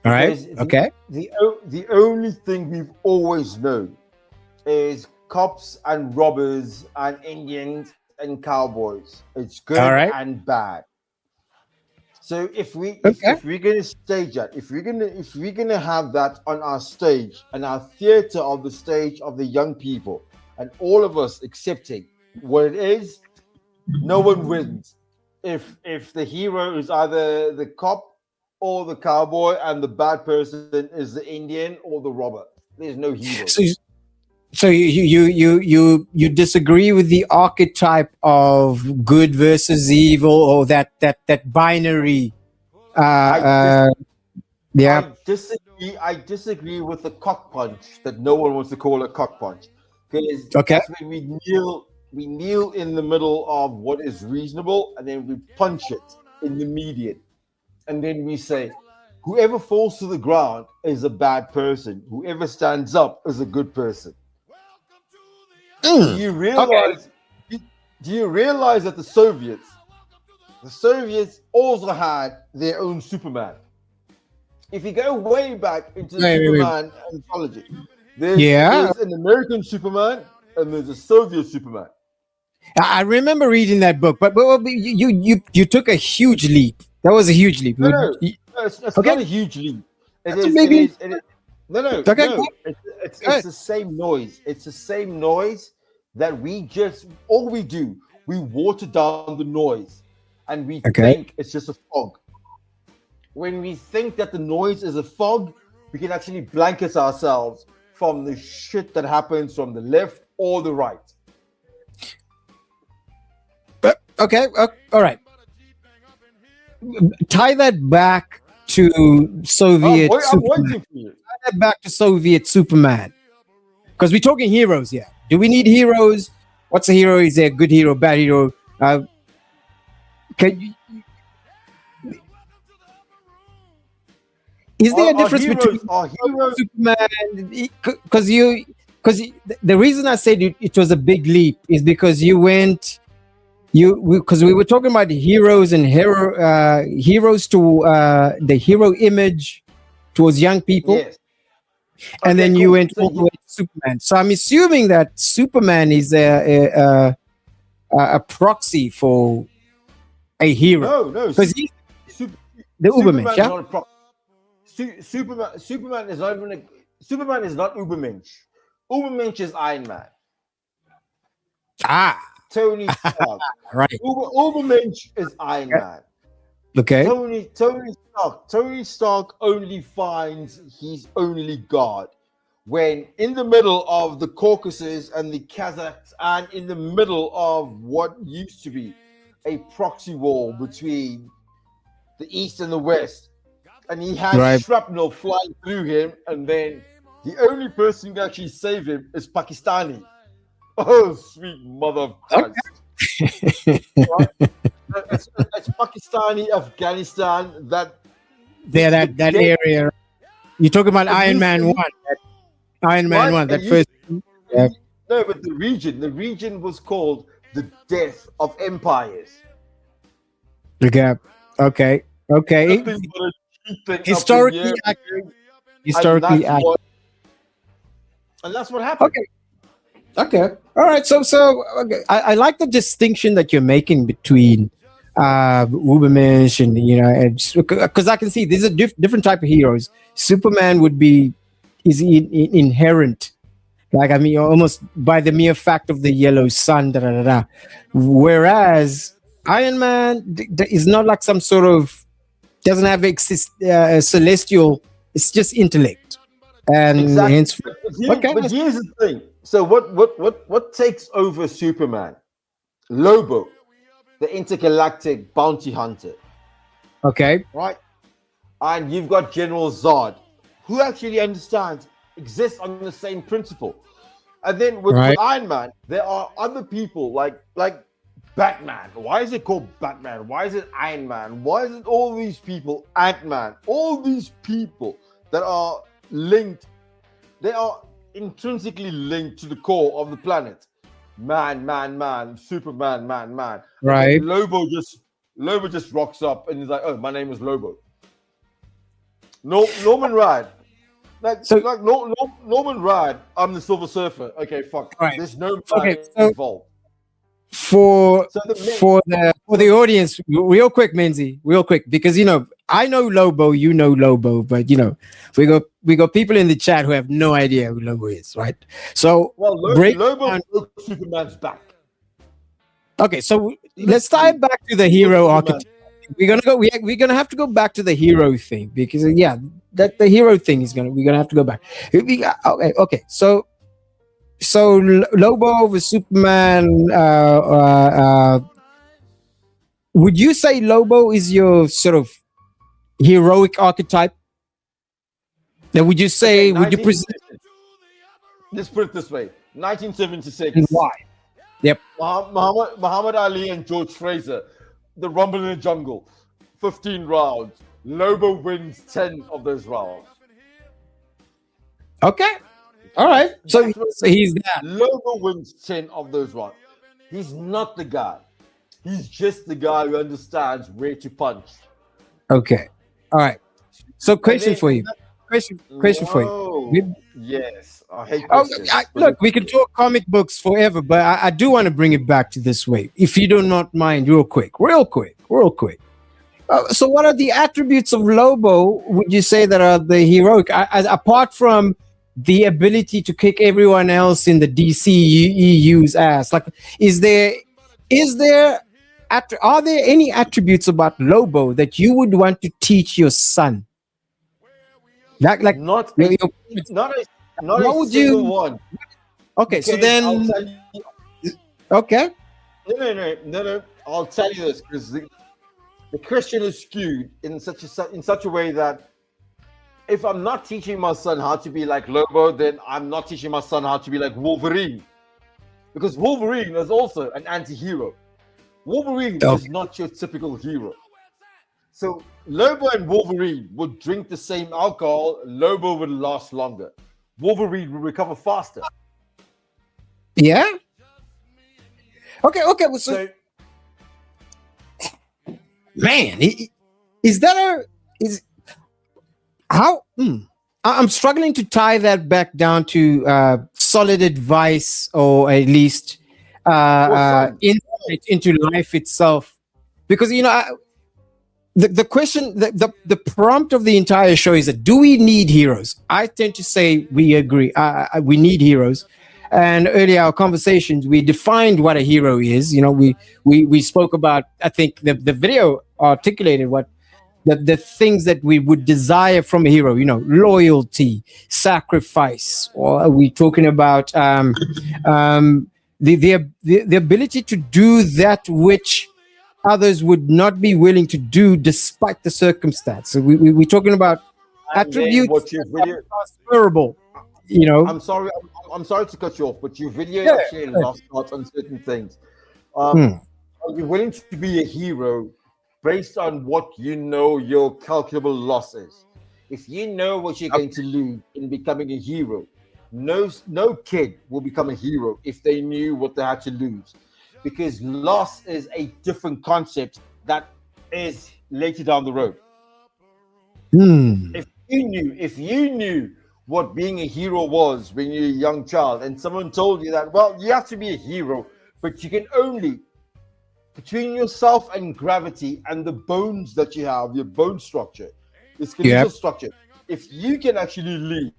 All right. Okay. The only thing we've always known is cops and robbers and Indians and cowboys. It's good and bad. So if we're gonna stage that, if we're gonna have that on our stage and our theater of the stage of the young people, and all of us accepting what it is, no one wins. If the hero is either the cop or the cowboy and the bad person is the Indian or the robber, there's no hero. So you disagree with the archetype of good versus evil, or that binary? I disagree with the cock punch that no one wants to call a cock punch, because that's when we we kneel in the middle of what is reasonable, and then we punch it in the median. And then we say, whoever falls to the ground is a bad person. Whoever stands up is a good person. Do you realize? Okay. Do you realize that the Soviets also had their own Superman? If you go way back into Superman mythology, there's an American Superman and there's a Soviet Superman. I remember reading that book, but you took a huge leap. That was a huge leap. No, it's not a huge leap. It's the same noise. It's the same noise that we water down the noise, and we think it's just a fog. When we think that the noise is a fog, we can actually blanket ourselves from the shit that happens from the left or the right. Okay, all right. Tie that back to Soviet. I'm waiting for you. Tie that back to Soviet Superman, because we're talking heroes here. Do we need heroes? What's a hero? Is there a good hero, bad hero? Is there a difference between Superman? Because the reason I said it was a big leap is because because we were talking about the heroes and heroes to the hero image towards young people. Yes. And then you went all the way to Superman. So I'm assuming that Superman is a proxy for a hero. No. Because he's the Übermensch, yeah? Not a proxy. Superman is not even Superman is not Übermensch. Übermensch is Iron Man. Tony Stark. Right. Übermensch is Iron Man. Okay. Tony Stark only finds he's only God when in the middle of the Caucasus and the Kazakhs and in the middle of what used to be a proxy war between the East and the West, and he has shrapnel flying through him, and then the only person who can actually save him is Pakistani. Oh, sweet mother of Christ. It's Pakistani, Afghanistan, that area. You're talking about Iron Man 1. Iron Man 1, that first. Yeah. No, but the region was called the death of empires. Okay. Historically accurate. And that's what happened. Okay. All right. So I like the distinction that you're making between Übermensch and because I can see these are different type of heroes. Superman is inherent, like almost by the mere fact of the yellow sun. Whereas Iron Man is not like some sort of doesn't have celestial. It's just intellect, and hence. But here's the thing. So what takes over Superman? Lobo, the intergalactic bounty hunter. Okay. Right? And you've got General Zod, who actually exists on the same principle. And then with Iron Man, there are other people like Batman. Why is it called Batman? Why is it Iron Man? Why is it all these people? Ant-Man. All these people that are linked. They are intrinsically linked to the core of the planet. Man, Superman, man. Right. Lobo just rocks up and he's like, oh, my name is Lobo. Norman Rad. Norman Rad, I'm the Silver Surfer. Okay, fuck. Right. There's no man involved. For the audience, real quick, Menzi, because I know Lobo, you know Lobo, but we got people in the chat who have no idea who Lobo is, right? So Lobo broke Superman's back. Okay, so let's tie it back to the hero archetype. We're gonna have to go back to the hero thing because that the hero thing we're gonna have to go back. Okay, so Lobo with Superman. Would you say Lobo is your sort of heroic archetype? Then would you say? Would you present? Let's put it this way: 1976. And why? Yep. Muhammad Ali and George Fraser, the Rumble in the Jungle, 15 rounds. Lobo wins 10 of those rounds. Okay. All right. So he's that. Lobo wins 10 of those rounds. He's not the guy. He's just the guy who understands where to punch. Okay. All right. So question for you. Question for you. Yes. I hate questions. Look, we can talk comic books forever, but I do want to bring it back to this way. If you do not mind, real quick. So what are the attributes of Lobo, would you say, that are the heroic, apart from the ability to kick everyone else in the DCEU's ass? Like, are there any attributes about Lobo that you would want to teach your son? Not a single one. Okay, so then okay. No. I'll tell you this, because the Christian is skewed in such a way that if I'm not teaching my son how to be like Lobo, then I'm not teaching my son how to be like Wolverine, because Wolverine is also an anti-hero. Wolverine is not your typical hero. So Lobo and Wolverine would drink the same alcohol. Lobo would last longer. Wolverine will recover faster. Yeah. Okay. So man, I'm struggling to tie that back down to solid advice, or at least insight into life itself, because the question, the prompt of the entire show is that, do we need heroes? I tend to say we agree. We need heroes. And earlier our conversations, we defined what a hero is. We spoke about, I think the video articulated what the things that we would desire from a hero, loyalty, sacrifice, or are we talking about the ability to do that which others would not be willing to do despite the circumstance? So we're talking about attributes that are transferable. I'm sorry to cut you off, but your video actually lost out on certain things. Are you willing to be a hero based on what your calculable loss is? If you know what you're going to lose in becoming a hero, no kid will become a hero if they knew what they had to lose, because loss is a different concept that is later down the road. If you knew what being a hero was when you're a young child, and someone told you that, well, you have to be a hero, but you can only, between yourself and gravity and the bones that you have, your bone structure, the skeletal structure, if you can actually lead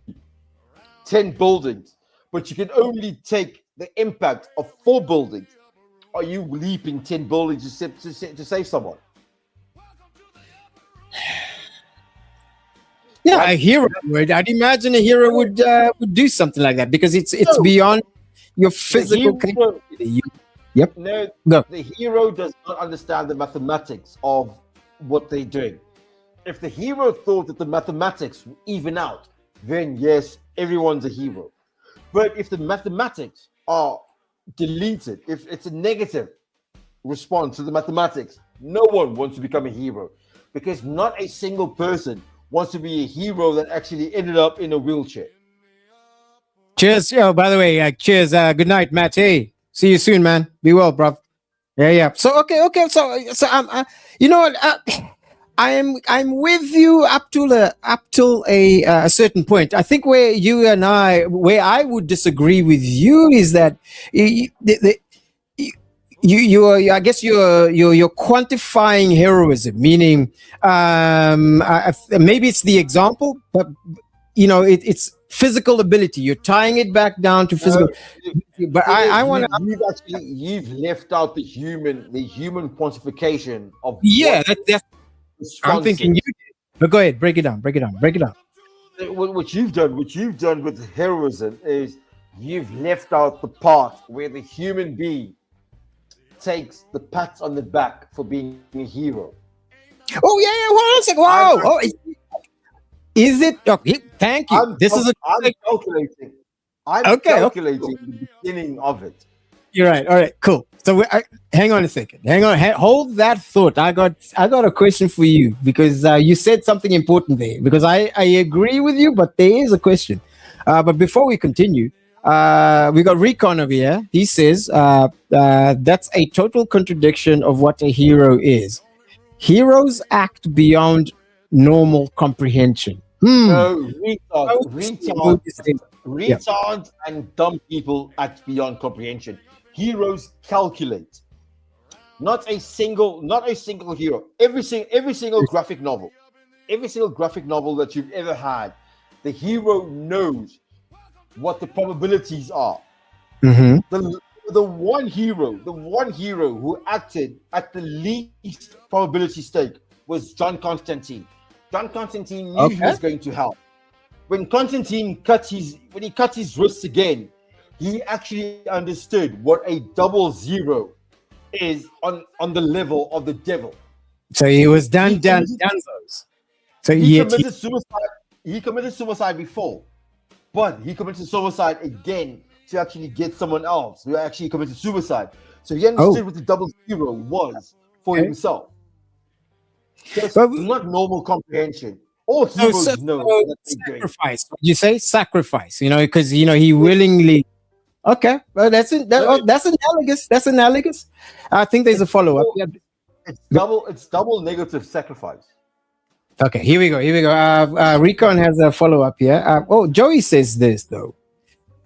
10 buildings, but you can only take the impact of 4 buildings, are you leaping 10 buildings to save someone? Yeah, a hero would. I'd imagine a hero would do something like that, because it's beyond your physical capability. No, the hero does not understand the mathematics of what they're doing. If the hero thought that the mathematics would even out, then yes, everyone's a hero. But if the mathematics are deleted, if it's a negative response to the mathematics, no one wants to become a hero, because not a single person wants to be a hero that actually ended up in a wheelchair. Cheers. By the way, cheers. Good night, Matt. Hey, see you soon, man. Be well, bro. Yeah. So okay. So I'm with you up till a certain point. I think where I would disagree with you is that I guess you're quantifying heroism, meaning maybe it's the example, but it's physical ability. You're tying it back down to physical. But I want to. You've left out the human quantification of. Yeah, that's. I'm thinking you did. But go ahead, break it down. What you've done with heroism is you've left out the part where the human being takes the pats on the back for being a hero. Oh yeah. Hold on a second. Wow. Is it? Okay, thank you. I'm calculating the beginning of it. You're right. All right, cool. So hang on a second. Hold that thought. I got a question for you because you said something important there. Because I agree with you, but there is a question. But before we continue, we got Recon over here. He says that's a total contradiction of what a hero is. Heroes act beyond normal comprehension. No, retards and dumb people act beyond comprehension. Heroes calculate. Not a single hero. Every single graphic novel that you've ever had, the hero knows what the probabilities are. Mm-hmm. The one hero who acted at the least probability stake was John Constantine. John Constantine knew he was going to hell. When Constantine cut his wrists again, he actually understood what a 00 is on the level of the devil. So he was done. So he committed suicide. He committed suicide before, but he committed suicide again to actually get someone else who actually committed suicide. So he understood what the 00 was for himself. It's not normal comprehension. All heroes know sacrifice. You say sacrifice, because he willingly. Okay, well that's analogous. That's analogous. I think there's a follow up. It's double negative sacrifice. Okay, here we go. Recon has a follow up here. Joey says this though.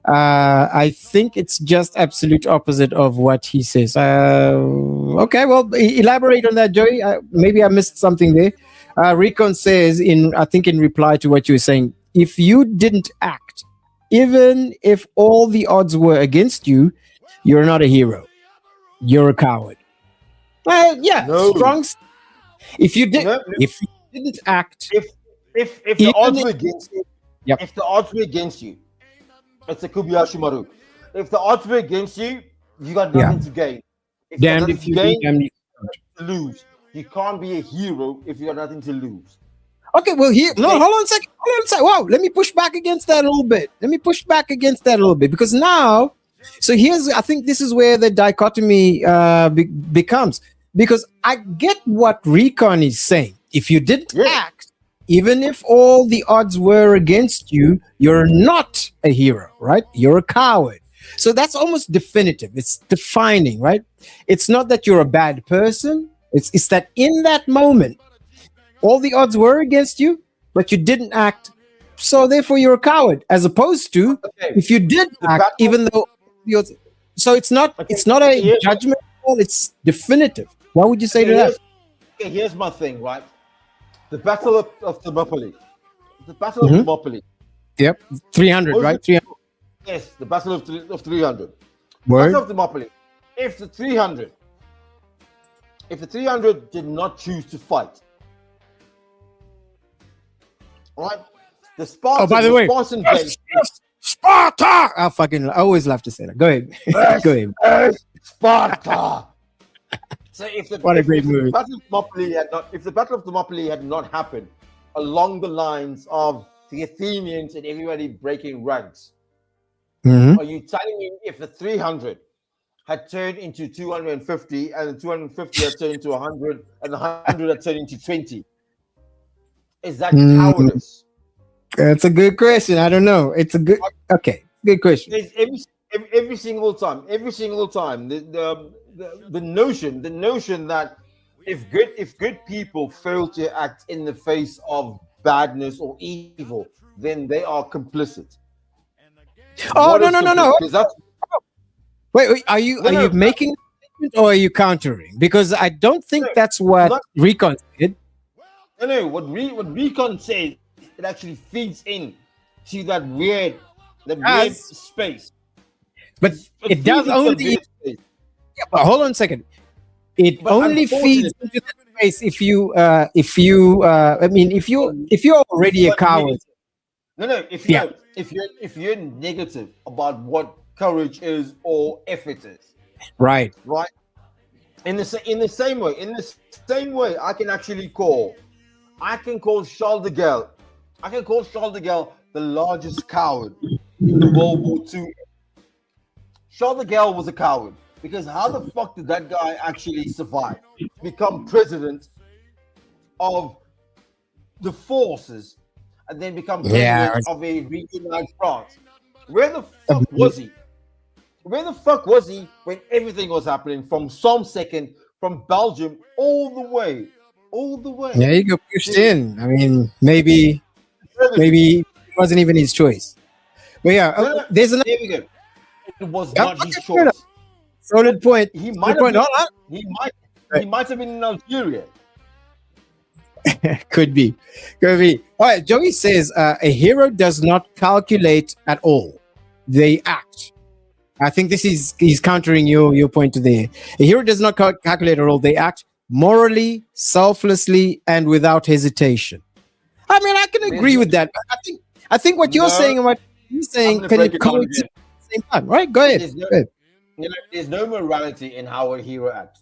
I think it's just absolute opposite of what he says. Okay, well, elaborate on that, Joey. Maybe I missed something there. Recon says, I think in reply to what you were saying, if you didn't act, even if all the odds were against you, you're not a hero. You're a coward. Strong. If you didn't act, if the odds were against you, if the odds were against you, it's a Kubiyashi Maru. If the odds were against you, you got nothing to gain. Damned if you do, damned if you don't. Lose. You can't be a hero if you got nothing to lose. Okay, well, hold on a second. Wow, let me push back against that a little bit. Because now, I think this is where the dichotomy becomes. Because I get what Recon is saying. If you didn't act, even if all the odds were against you, you're not a hero, right? You're a coward. So that's almost definitive. It's defining, right? It's not that you're a bad person. It's that in that moment, all the odds were against you, but you didn't act. So therefore, you're a coward. As opposed to if you did act, even though so it's not a judgment call. It's definitive. What would you say to that? Here's my thing, right? The Battle of Thermopylae. The Battle of Thermopylae. Yep, 300, right? 300. Yes, the Battle of 300. Word. Battle of Thermopylae. If the 300 did not choose to fight, right? The Spartans. Oh, by the way, Sparta! I always love to say that. Go ahead. Go ahead. Sparta. So if the Battle of Thermopylae had not happened along the lines of the Athenians and everybody breaking ranks, are you telling me if the 300 had turned into 250 and the 250 had turned into 100 and the 100 had turned into 20, is that cowardice? That's a good question. I don't know. It's a good question. Every single time, the notion that if good people fail to act in the face of badness or evil, then they are complicit. Oh, no. Wait, are you making a statement or are you countering? Because I don't think that's what Recon did. No, what Recon says, it actually feeds in to that weird space. But it does only. Yeah, but hold on a second. It only feeds into that space if you're already a coward. No. If you're negative about what courage is or effort is, right. In the same way, I can call Charles de Gaulle. I can call Charles de Gaulle the largest coward in the World War II. Charles de Gaulle was a coward, because how the fuck did that guy actually survive, become president of the forces, and then become president of a reunited France? Where the fuck was he? Where the fuck was he when everything was happening from some second, from Belgium all the way? Yeah, you got pushed in. I mean, maybe it wasn't even his choice. But yeah, there's another. There we go. It was not his choice. Solid point. He might have been, he might have been in Algeria. Could be. All right, Joey says a hero does not calculate at all. They act. I think he's countering your point there. A hero does not calculate at all. They act morally, selflessly, and without hesitation. I mean, I can agree with that. I think what you're saying and what he's saying can coexist at the same time. Right? Go ahead. There's no morality in how a hero acts.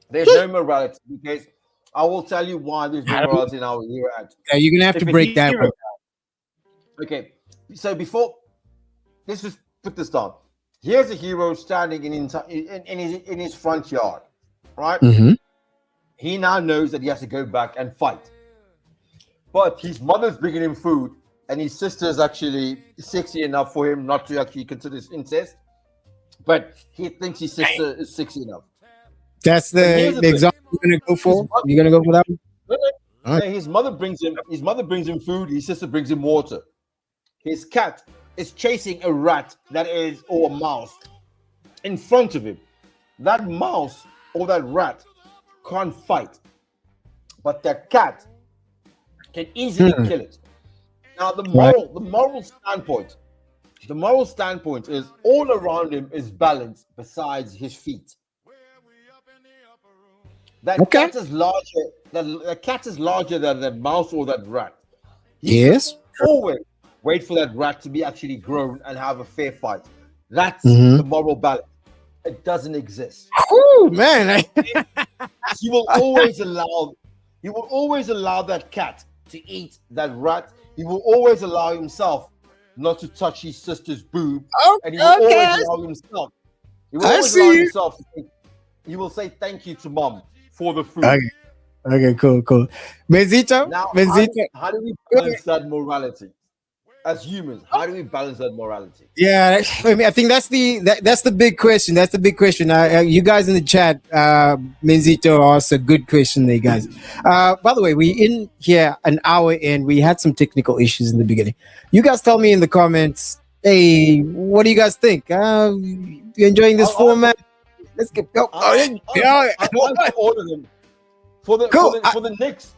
There's no morality, because I will tell you why there's no morality in how a hero acts. Yeah, you're gonna have to break that one. Okay, so let's just put this down. Here's a hero standing in his front yard, right? Mm-hmm. He now knows that he has to go back and fight, but his mother's bringing him food, and his sister is actually sexy enough for him not to actually consider this incest, but he thinks his sister is sexy enough. That's the example you're gonna go for. You're gonna go for that one? Right. His mother brings him food. His sister brings him water. His cat is chasing a rat or a mouse in front of him. That mouse or that rat can't fight, but that cat can easily kill it. Now the moral standpoint is all around him is balanced besides his feet. That cat is larger. The cat is larger than that mouse or that rat. Yes. Always wait for that rat to be actually grown and have a fair fight. That's the moral balance. It doesn't exist. Oh man! You will always allow that cat to eat that rat. He will always allow himself not to touch his sister's boob, and he will always allow himself. He will always allow himself to say, he will say thank you to mom for the food. Okay, cool. Menzito, how do we balance that morality? As humans, how do we balance that morality? Yeah, I think that's the big question. That's the big question. You guys in the chat, Menzito asked a good question there, guys. By the way, we in here an hour in. We had some technical issues in the beginning. You guys tell me in the comments, hey, what do you guys think? You enjoying this format? Let's get go. I order them for the next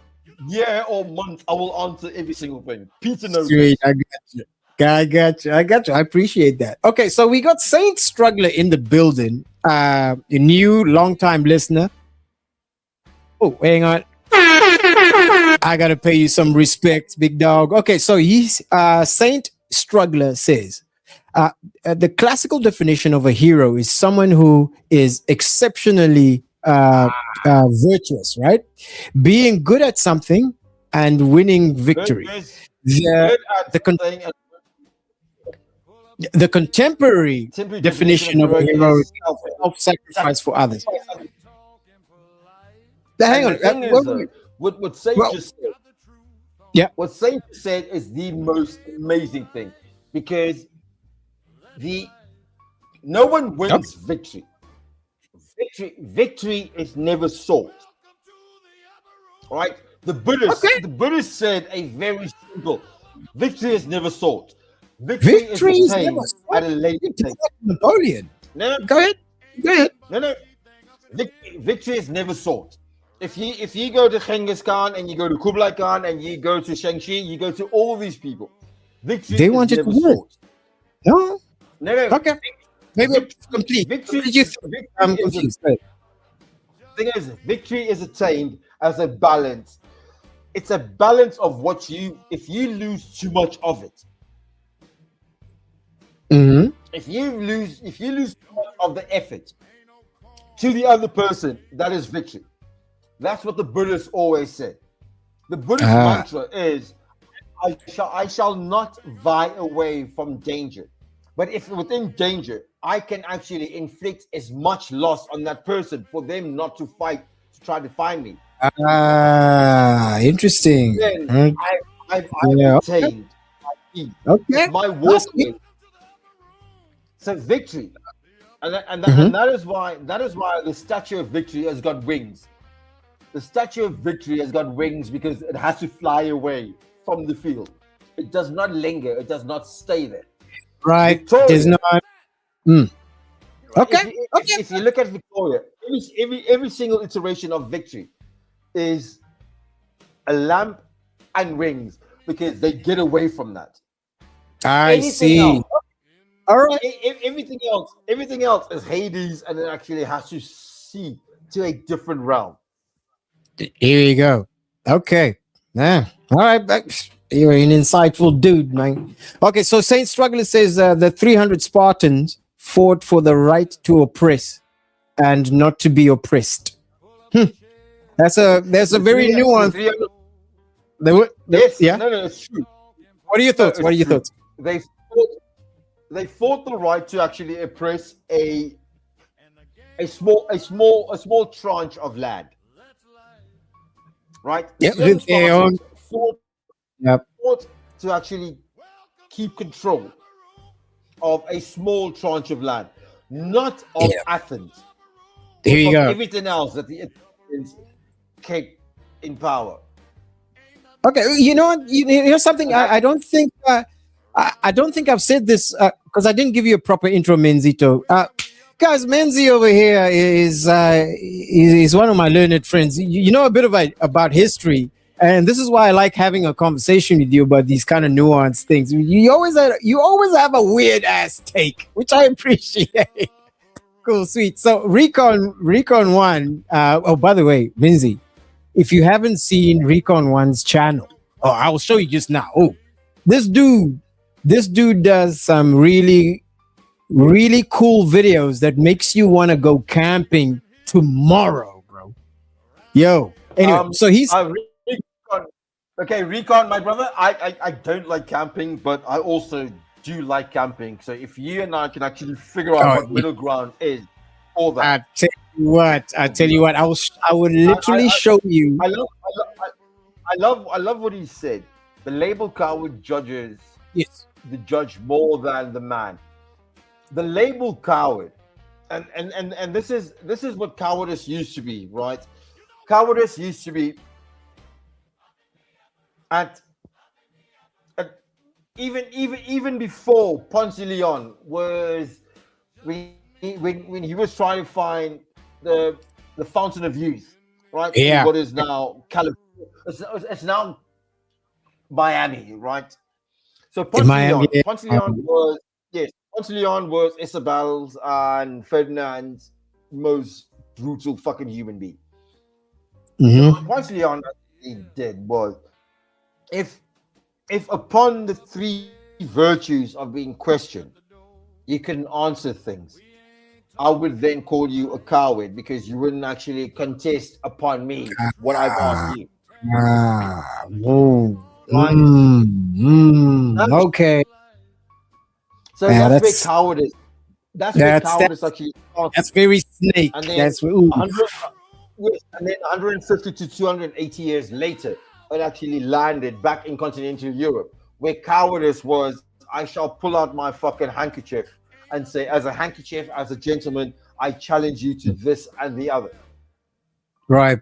year or month. I will answer every single thing. Peter knows. Sweet, I got you. I appreciate that. Okay, so we got Saint Struggler in the building. A new long-time listener. Oh, hang on. I gotta pay you some respect, big dog. Okay, so he's Saint Struggler says. The classical definition of a hero is someone who is exceptionally virtuous, right? Being good at something and winning victory. The contemporary definition of a hero is self-sacrifice for others. Hang on. What Saint just said. Yeah. What Saint said is the most amazing thing, because no one wins victory. Victory is never sought. All right? The Buddhists said a very simple: victory is never sought. Victory is attained at a later date. Napoleon. No. Go ahead. No. Victory is never sought. If you go to Genghis Khan and you go to Kublai Khan and you go to Shang-Chi, you go to all these people. Victory they is wanted never to win. sought. No. Okay. Maybe I'm complete. I'm confused. The thing is, victory is attained as a balance. It's a balance of if you lose too much of it. Mm-hmm. If you lose too much of the effort to the other person, that is victory. That's what the Buddhists always said. The Buddhist mantra is, I shall not vie away from danger. But if within danger, I can actually inflict as much loss on that person for them not to fight to try to find me. Interesting. Then I've Yeah. attained my peace. Okay. It's my walkway. It's a victory. And that is why the Statue of Victory has got wings. The Statue of Victory has got wings because it has to fly away from the field. It does not linger. It does not stay there. Right. Victoria, It is not. Okay. If you look at Victoria, every single iteration of Victory is a lamp and wings because they get away from that. I see. Else, all right. Everything else is Hades, and it actually has to see to a different realm. Here you go. Okay. Yeah. All right. You're an insightful dude, man. Okay. So Saint Struggler says the 300 Spartans fought for the right to oppress and not to be oppressed. There's a very nuanced. Yes. Yeah. No, it's true. What are your thoughts? What are your thoughts? They fought the right to actually oppress a small tranche of land. Right? Yep. Fought to actually keep control of a small tranche of land, not of Athens. There you go. Everything else that the Athenians kept in power. Okay, you know what? Here's something I don't think I don't think I've said this because I didn't give you a proper intro, Menzito. Guys, Menzi over here is one of my learned friends. You know a bit about history, and this is why I like having a conversation with you about these kind of nuanced things. You always have a weird ass take, which I appreciate. Cool, sweet. So Recon 1. Oh, by the way, Menzi, if you haven't seen Recon 1's channel, I will show you just now. Oh, this dude does some really cool videos that makes you want to go camping tomorrow, bro. Yo, anyway, so he's Recon, my brother. I don't like camping, but I also do like camping. So if you and I can actually figure out what middle ground is, all that. I tell you what, I would literally show you. I love what he said. The label coward judges the judge more than the man. The label coward, and this is what cowardice used to be, right? Cowardice used to be at even before Ponce de Leon was when he was trying to find the fountain of youth, right? Yeah. What is now California? It's now Miami, right? So Ponce de Leon was Isabel's and Ferdinand's most brutal fucking human being. Mm-hmm. Ponce de Leon did was if upon the three virtues of being questioned, you couldn't answer things, I would then call you a coward because you wouldn't actually contest upon me what I've asked you. Okay. So that's where cowardice. That's where cowardice actually starts. That's very snake. And then that's 150 to 280 years later, it actually landed back in continental Europe, where cowardice was, I shall pull out my fucking handkerchief and say, as a handkerchief, as a gentleman, I challenge you to this and the other. Right.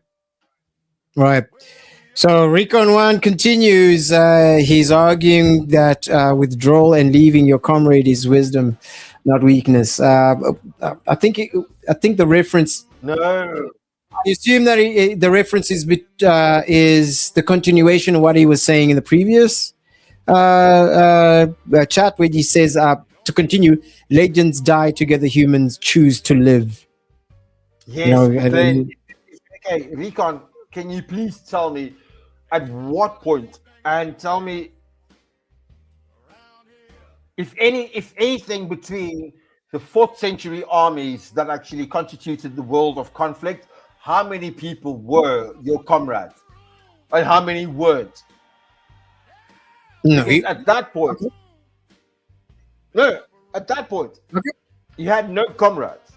So Recon 1 continues. He's arguing that withdrawal and leaving your comrade is wisdom, not weakness. I think the reference. No. I assume that the reference is the continuation of what he was saying in the previous chat, where he says, to continue, legends die together, humans choose to live. Yes. Okay, Recon, can you please tell me at what point, and tell me if anything between the 4th century armies that actually constituted the world of conflict, how many people were your comrades and how many weren't? No, at that point, no, At that point, Okay. you had no comrades.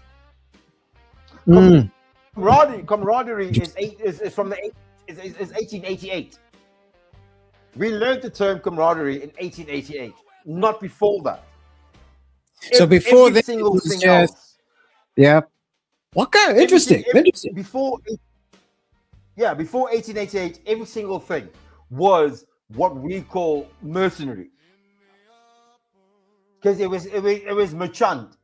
Mm. Camaraderie is from the is 1888. We learned the term camaraderie in 1888, not before that. So before every this, single it was thing just else, yeah. Okay, interesting. Interesting. before 1888, every single thing was what we call mercenary, because it was merchant.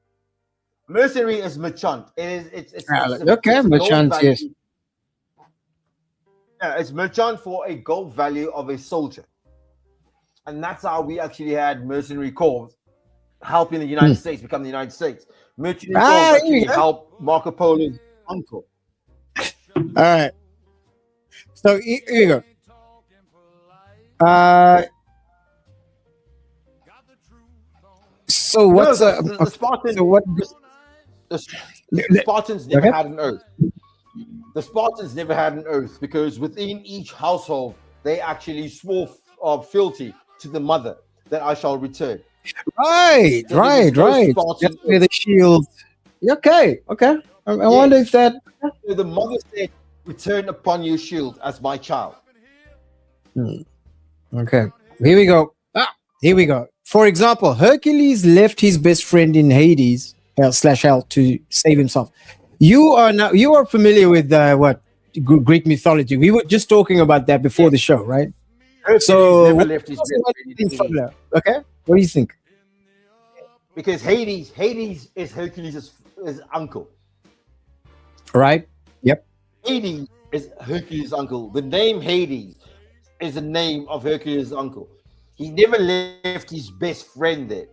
Mercenary is merchant. It's Okay, it's a merchant, gold yes. value. Yeah, it's merchant for a gold value of a soldier, and that's how we actually had mercenary corps helping the United States become the United States. Mercenary corps actually helped Marco Polo's uncle. All right. So here you go. So what's the Spartans? So what? The Spartans never had an oath. The Spartans never had an oath because within each household they actually swore fealty to the mother that I shall return. Right. So right. That's where the shield. Okay. I wonder if that. So the mother said, "Return upon your shield as my child." Okay. Here we go. Here we go. For example, Hercules left his best friend in Hades /hell to save himself. You are familiar with what Greek mythology? We were just talking about that before the show, right? Hercules never left his best friend in Hades. Okay. What do you think? Because Hades is Hercules' uncle. Right. Yep. Hades is Hercules' uncle. The name Hades is the name of Hercules' uncle. He never left his best friend there.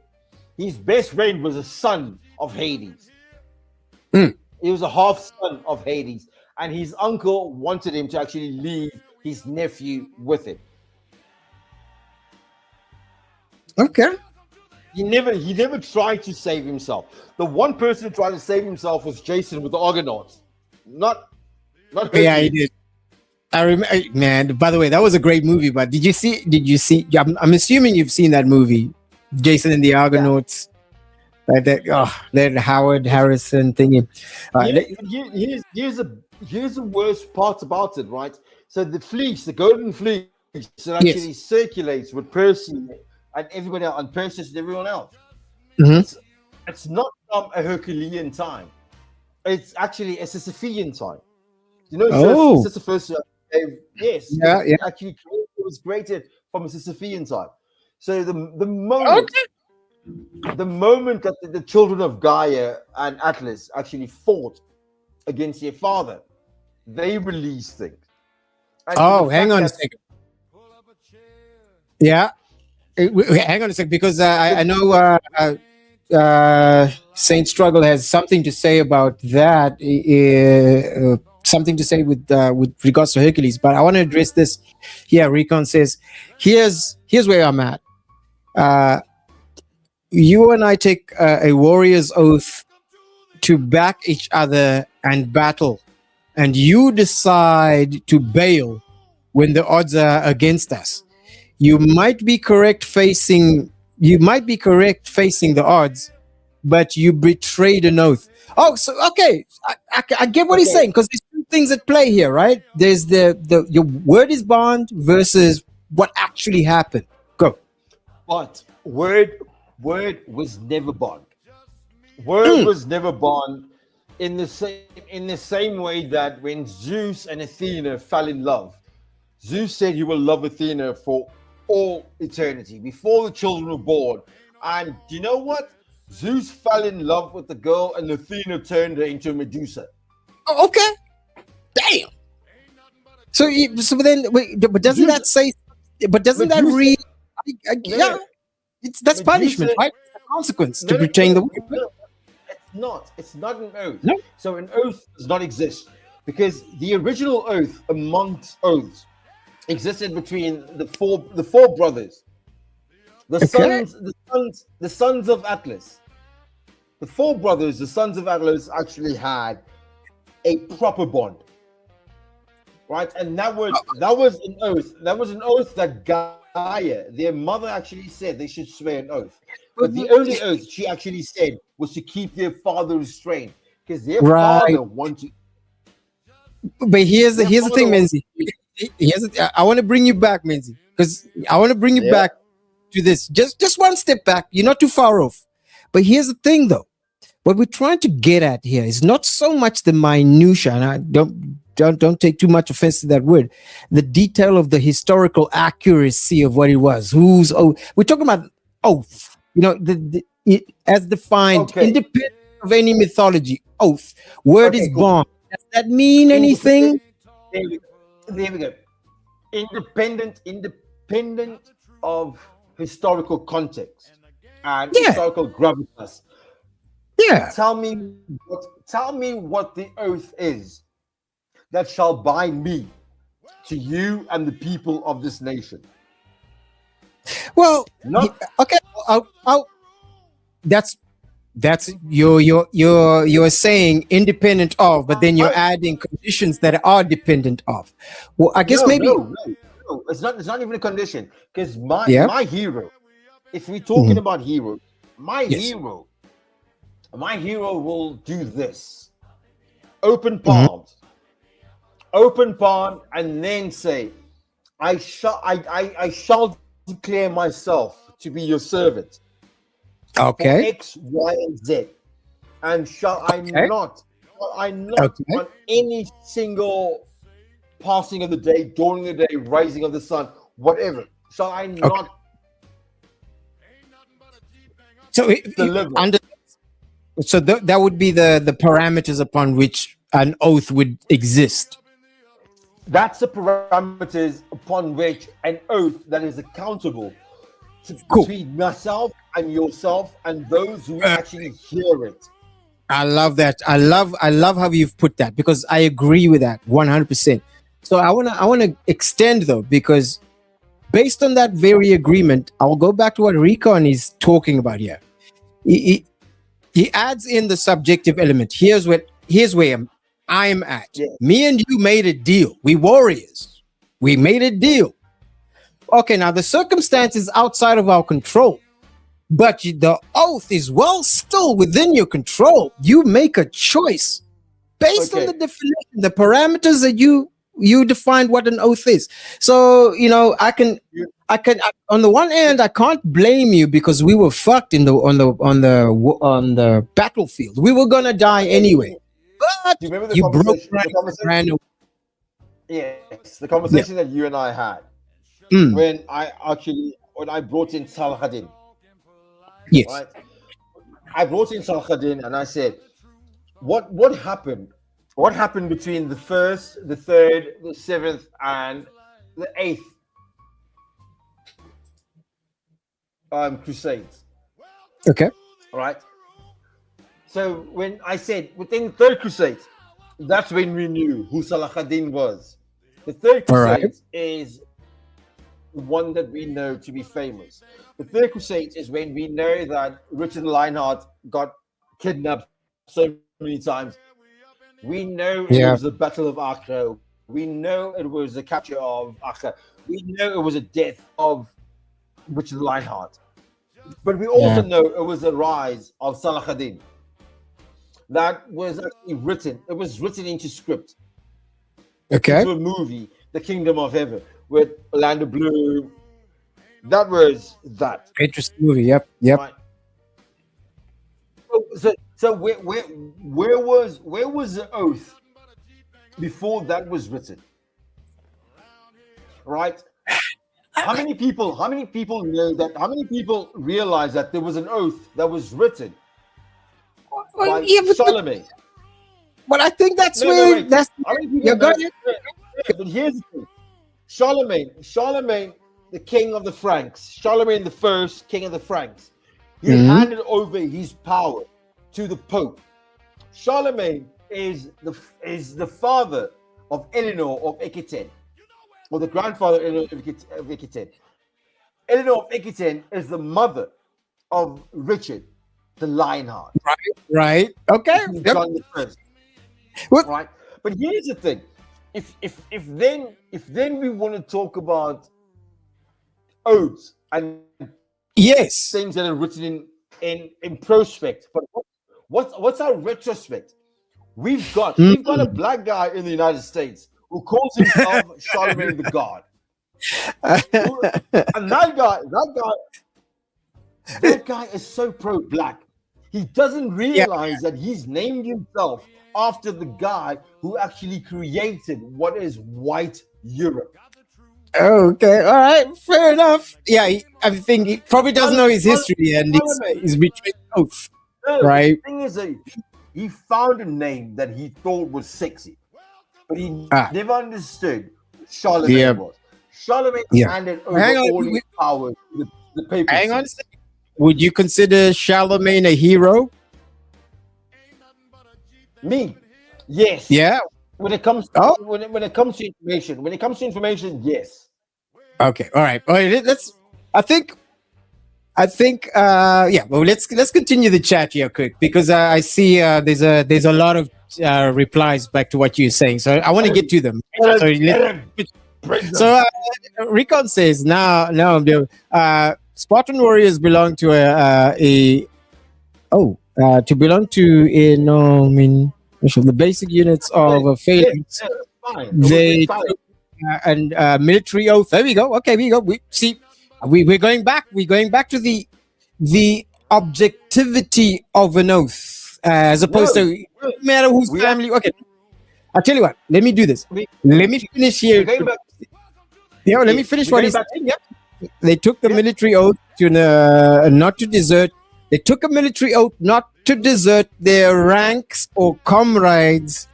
His best friend was a son of Hades. He was a half son of Hades, and his uncle wanted him to actually leave his nephew with him. Okay. He never tried to save himself. The one person who tried to save himself was Jason with the Argonauts. Not Hercules. Yeah, he did. I remember, man. By the way, that was a great movie. But did you see? I'm assuming you've seen that movie, Jason and the Argonauts. That Howard Harrison thingy. Here's the worst part about it, right? So the fleece, the golden fleece, it actually circulates with Percy and everybody else, and Perseus and everyone else. It's not from a Herculean time. It's actually a Sisyphean time. You know, Sisyphus. Yes. Yeah. Actually, it was created from a Sisyphean time. So the moment that the children of Gaia and Atlas actually fought against their father, they released things. And hang on a second. Yeah. Hang on a second, because I know Saint Struggle has something to say about that. Something to say with regards to Hercules, but I want to address this. Yeah, Recon says, here's where I'm at. You and I take a warrior's oath to back each other and battle, and you decide to bail when the odds are against us. You might be correct facing the odds, but you betrayed an oath. Oh, so okay, I get what he's saying, because there's two things at play here, right? There's your word is bond versus what actually happened. Go. But word was never bond. Word was never bond in the same way that when Zeus and Athena fell in love, Zeus said he will love Athena for all eternity before the children were born. And do you know what? Zeus fell in love with the girl, and Athena turned her into Medusa. Oh, okay. Damn. So then, but doesn't that say? But doesn't that read? Yeah, that's punishment, right? It's a consequence to betraying the word. No, it's not. It's not an oath. No. So an oath does not exist, because the original oath amongst oaths existed between the four brothers, the sons of Atlas. The four brothers, the sons of Atlas, actually had a proper bond, right? And that was an oath. That was an oath that their mother actually said they should swear an oath. But the only oath she actually said was to keep their father restrained because their father wanted. But here's the thing, Menzi. I want to bring you back, Menzi, because I want to bring you back to this. Just one step back. You're not too far off. But here's the thing, though. What we're trying to get at here is not so much the minutia, and I don't take too much offense to that word. The detail of the historical accuracy of what it was. Who's we're talking about oath. You know, as defined, independent of any mythology. Oath. Word is bond. Does that mean anything? There we go. Independent of historical context and historical gravitas. Yeah. Tell me what the oath is that shall bind me to you and the people of this nation. Well, okay. That's you're saying independent of, but then you're adding conditions that are dependent of. Well, I guess no, it's not even a condition because my hero. If we're talking about heroes, my hero will do this: open palm, and then say, I shall declare myself to be your servant. Okay. For X, Y, and Z, and shall I not on any single passing of the day, dawning of the day, rising of the sun, whatever, shall I not deliver? So that would be the parameters upon which an oath would exist. That's the parameters upon which an oath that is accountable between myself and yourself and those who actually hear it. I love that. I love how you've put that because I agree with that 100%. So I wanna extend though, because based on that very agreement, I'll go back to what Recon is talking about here. He adds in the subjective element. Here's where I'm at. Yeah. Me and you made a deal. We warriors. We made a deal. Okay, now the circumstances outside of our control, but the oath is still within your control. You make a choice based on the definition, the parameters that you defined what an oath is. So I can on the one hand I can't blame you because we were fucked on the battlefield. We were gonna die anyway. But you broke the conversation that you and I had. When I brought in Saladin. Yes. Right? I brought in Saladin and I said, what happened? What happened between the 1st, the 3rd, the 7th, and the 8th crusades? Okay. All right. So when I said within the 3rd crusade, that's when we knew who Saladin was. The 3rd crusade is the one that we know to be famous. The 3rd crusade is when we know that Richard Lionheart got kidnapped so many times. We know it was the Battle of Acre. We know it was the capture of Acre. We know it was a death of Richard Lionheart. But we also know it was the rise of Saladin. That was actually written. It was written into script. Okay. Into a movie, The Kingdom of Heaven, with Orlando Bloom. That was that. Interesting movie. Yep. Right. So where was the oath before that was written? Right? How many people know that? How many people realize that there was an oath that was written by Charlemagne? But I think that's where that's. But here's the thing: Charlemagne, the king of the Franks, Charlemagne the First, king of the Franks, he handed over his power to the Pope. Charlemagne is the father of Eleanor of Aquitaine, or the grandfather of Eleanor of Aquitaine. Eleanor of Aquitaine is the mother of Richard the Lionheart. Right. Okay. John the First. Right. But here's the thing: if then we want to talk about odes and yes, things that are written in prospect. But what's our retrospect? We've got a black guy in the United States who calls himself Charlemagne the God. And that guy is so pro-black. He doesn't realize that he's named himself after the guy who actually created what is white Europe. Okay, all right, fair enough. Yeah, I think he probably doesn't know his history and he's betrayed oath. No, right? The thing is, he found a name that he thought was sexy, but he never understood what Charlemagne was. Charlemagne handed over all his power to the papacy. Hang on a second. Would you consider Charlemagne a hero? Me? Yes. Yeah. When it comes to, when it comes to information, yes. Okay. All right. Let's. I think. Yeah. Well, let's continue the chat here quick because I see there's a lot of replies back to what you're saying, so I want to get to them. So Recon says now Spartan warriors belong to the basic units of a phalanx. They and military oath. There we go. Okay, we go. We're going back. We're going back to the objectivity of an oath as opposed to no matter whose family. Okay, I'll tell you what. Let me do this. Let me finish here. Yeah, let me finish what he's saying. Yep. They took the military oath to not to desert. They took a military oath not to desert their ranks or comrades,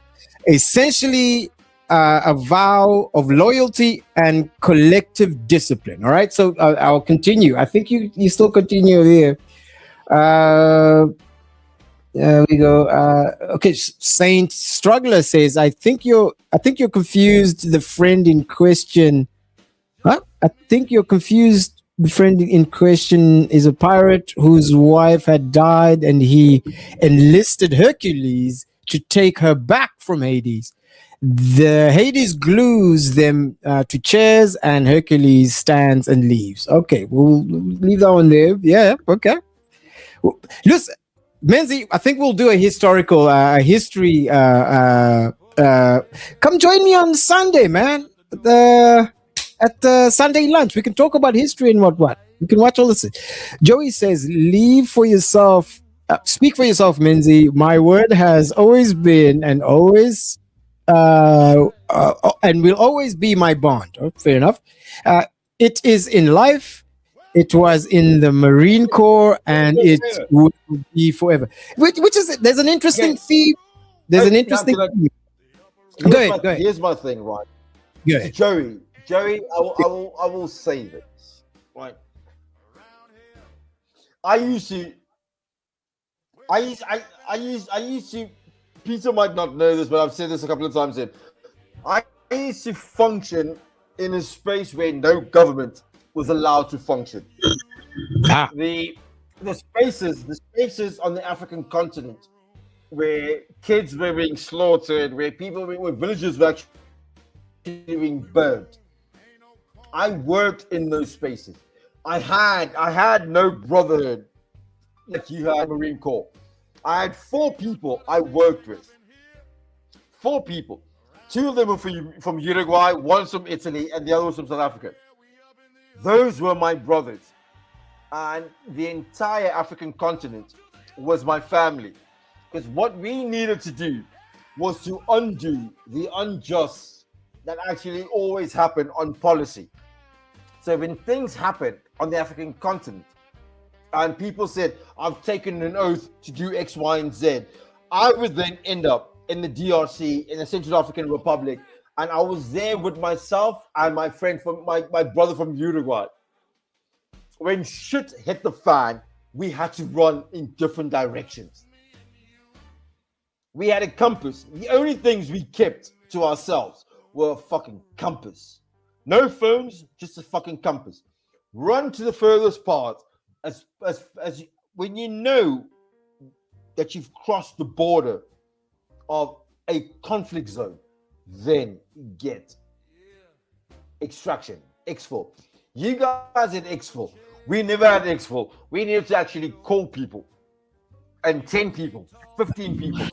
essentially a vow of loyalty and collective discipline. All right, so I'll continue. I think you still continue here. There we go. Okay, Saint Struggler says, I think you're confused. The friend in question. Huh? I think you're confused. The friend in question is a pirate whose wife had died, and he enlisted Hercules to take her back from Hades. The Hades glues them to chairs, and Hercules stands and leaves. Okay, we'll leave that one there. Yeah, okay. Well, listen, Menzi, I think we'll do a historical history. Come join me on Sunday, man. At the Sunday lunch, we can talk about history and what. We can watch all this. Joey says, "Leave for yourself. Speak for yourself, Menzi. My word has always been and always." And will always be my bond. Oh, fair enough. It is in life, it was in the Marine Corps, and it will be forever. Which is there's an interesting theme. There's an interesting theme. Go ahead. Here's my thing, right? Good. Joey, I will say this, right? I used to. Peter might not know this, but I've said this a couple of times. I used to function in a space where no government was allowed to function. The spaces on the African continent where kids were being slaughtered, where villages were actually being burned. I worked in those spaces. I had no brotherhood like you had, Marine Corps. I had 4 people I worked with. 4 people. 2 of them were from Uruguay, 1 from Italy, and the other was from South Africa. Those were my brothers. And the entire African continent was my family. Because what we needed to do was to undo the unjust that actually always happened on policy. So when things happened on the African continent, and people said, I've taken an oath to do X, Y, and Z, I would then end up in the DRC, in the Central African Republic, and I was there with myself and my friend from my brother from Uruguay. When shit hit the fan, we had to run in different directions. We had a compass. The only things we kept to ourselves were a fucking compass. No phones, just a fucking compass. Run to the furthest part. As when you know that you've crossed the border of a conflict zone, then get extraction, X4. You guys had X4. We never had X4. We needed to actually call people. And 10 people, 15 people.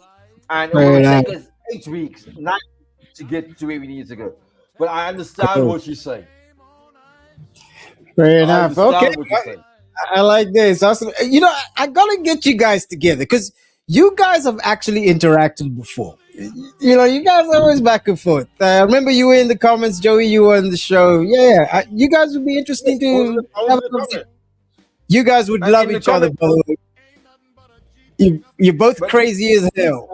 And it would take us 8 weeks, 9 weeks to get to where we needed to go. But I understand what you're saying. Fair enough. Okay. I like this. Awesome. You know, I gotta get you guys together because you guys have actually interacted before. You know, you guys are always back and forth. I remember you were in the comments, Joey. You were on the show. Yeah, you guys would be interesting to. You guys would love each other, by the way. You're both crazy as hell.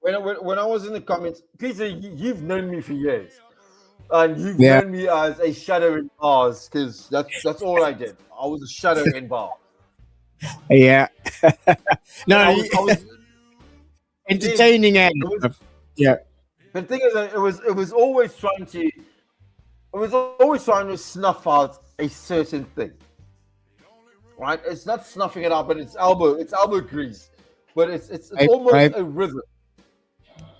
When I was in the comments, Peter, you've known me for years. And you've known me as a shadow in bars because that's all I did. I was a shadow in bars. Yeah. No, I was entertaining and yeah. The thing is, it was always trying to snuff out a certain thing. Right? It's not snuffing it out, but it's elbow grease. But it's almost a rhythm.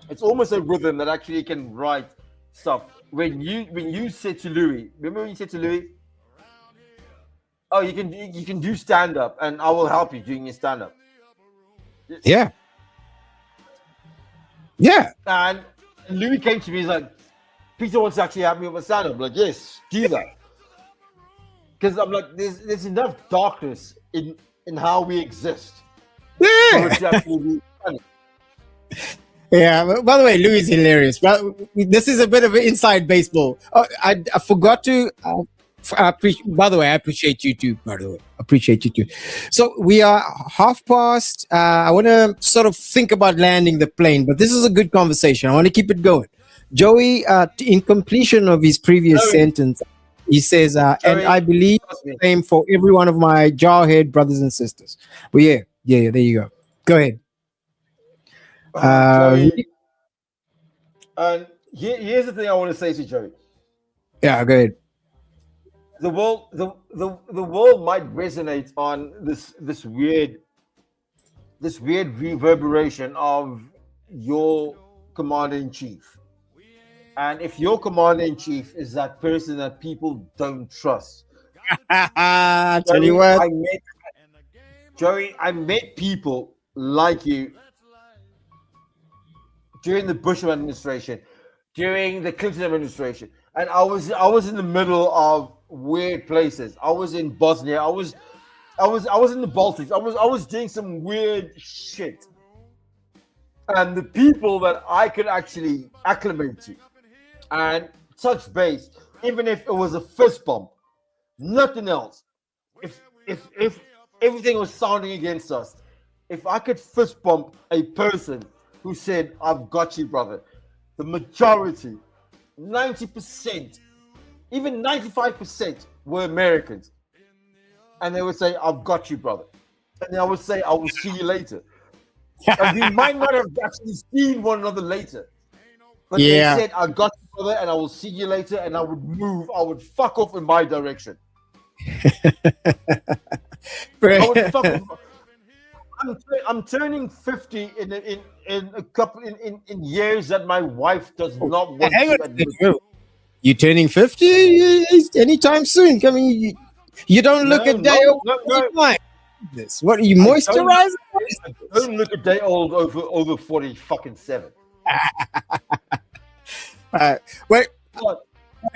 It's almost a rhythm that actually can write stuff. When you said to Louis, remember when you said to Louis, "Oh, you can do stand up, and I will help you doing your stand up." Yeah. And Louis came to me. He's like, "Peter wants to actually help me with stand up." I'm like, "Yes, do that." Because I'm like, there's enough darkness in how we exist. Yeah. Yeah. By the way, Louis is hilarious. But this is a bit of an inside baseball. Oh, I forgot to. By the way, I appreciate you too. By the way, appreciate you too. So we are 1:30. I want to sort of think about landing the plane, but this is a good conversation. I want to keep it going. Joey, in completion of his previous sentence, he says, and I believe the same for every one of my jarhead brothers and sisters. Well, yeah, there you go. Go ahead. And here's the thing I want to say to Joey. Yeah, go ahead. The world might resonate on this weird reverberation of your commander in chief. And if your commander in chief is that person that people don't trust, tell you what, Joey, I met people like you during the Bush administration, during the Clinton administration, and I was in the middle of weird places. I was in Bosnia. I was in the Baltics. I was doing some weird shit, and the people that I could actually acclimate to and touch base, even if it was a fist bump, nothing else. If everything was sounding against us, if I could fist bump a person who said, "I've got you, brother," the majority, 90%, even 95% were Americans. And they would say, "I've got you, brother." And then I would say, "I will see you later." And we might not have actually seen one another later. But they said, "I got you, brother, and I will see you later." And I would move. I would fuck off in my direction. I would fuck off. I'm turning 50 in a couple in years that my wife does not want to admit. You turning 50 anytime soon? I mean, you don't look a day old. This what are you moisturizing? I don't look a day old over 47. Wait.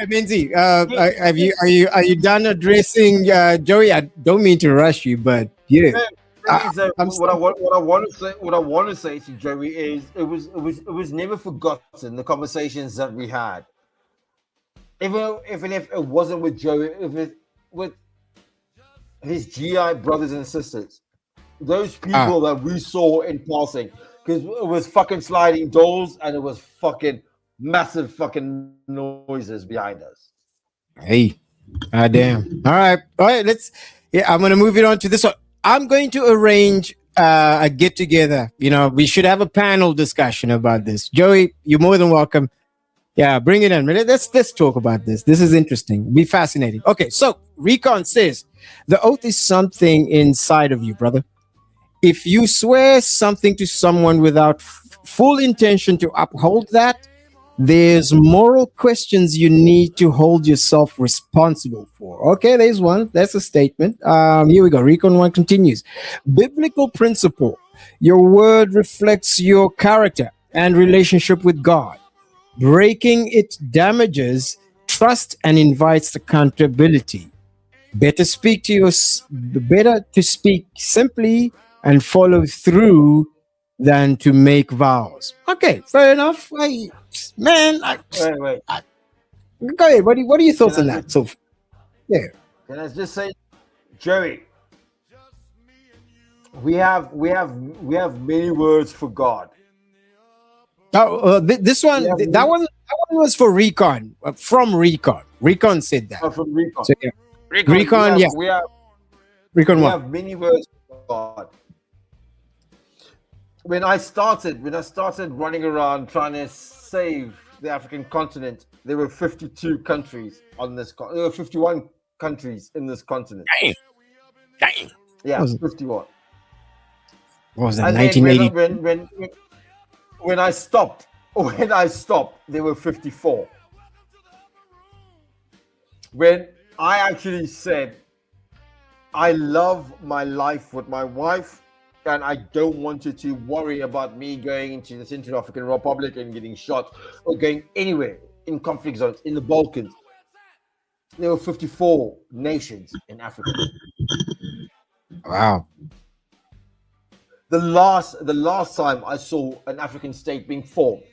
Menzi, are you done addressing Joey? I don't mean to rush you, but yeah. What I want to say to Joey is it was never forgotten, the conversations that we had. Even if it wasn't with Joey, with his GI brothers and sisters, those people that we saw in passing, because it was fucking sliding doors and it was fucking massive fucking noises behind us. Hey, damn. All right. I'm gonna move it on to this one. I'm going to arrange a get together. You know, we should have a panel discussion about this. Joey, you're more than welcome. Yeah, bring it in. Let's talk about this. This is interesting. It'll be fascinating. Okay, so Recon says the oath is something inside of you, brother. If you swear something to someone without full intention to uphold that, there's moral questions you need to hold yourself responsible for. Okay, there's one. That's a statement. Here we go. Recon 1 continues. Biblical principle. Your word reflects your character and relationship with God. Breaking it damages trust and invites accountability. Better to speak simply and follow through than to make vows. Okay, fair enough. Wait. Go ahead. What are your thoughts on that? So, yeah. Can I just say, Jerry? We have many words for God. This one, that one was for Recon. From Recon. Recon said that. From Recon. So, yeah. Recon, we have many words for God. When I started running around trying to save the African continent, there were 52 countries on this. There were 51 countries in this continent. Dang. Yeah, 51. What was that? 1980. When I stopped, there were 54. When I actually said, I love my life with my wife, and I don't want you to worry about me going into the Central African Republic and getting shot or going anywhere in conflict zones in the Balkans. There were 54 nations in Africa. Wow. The last time I saw an African state being formed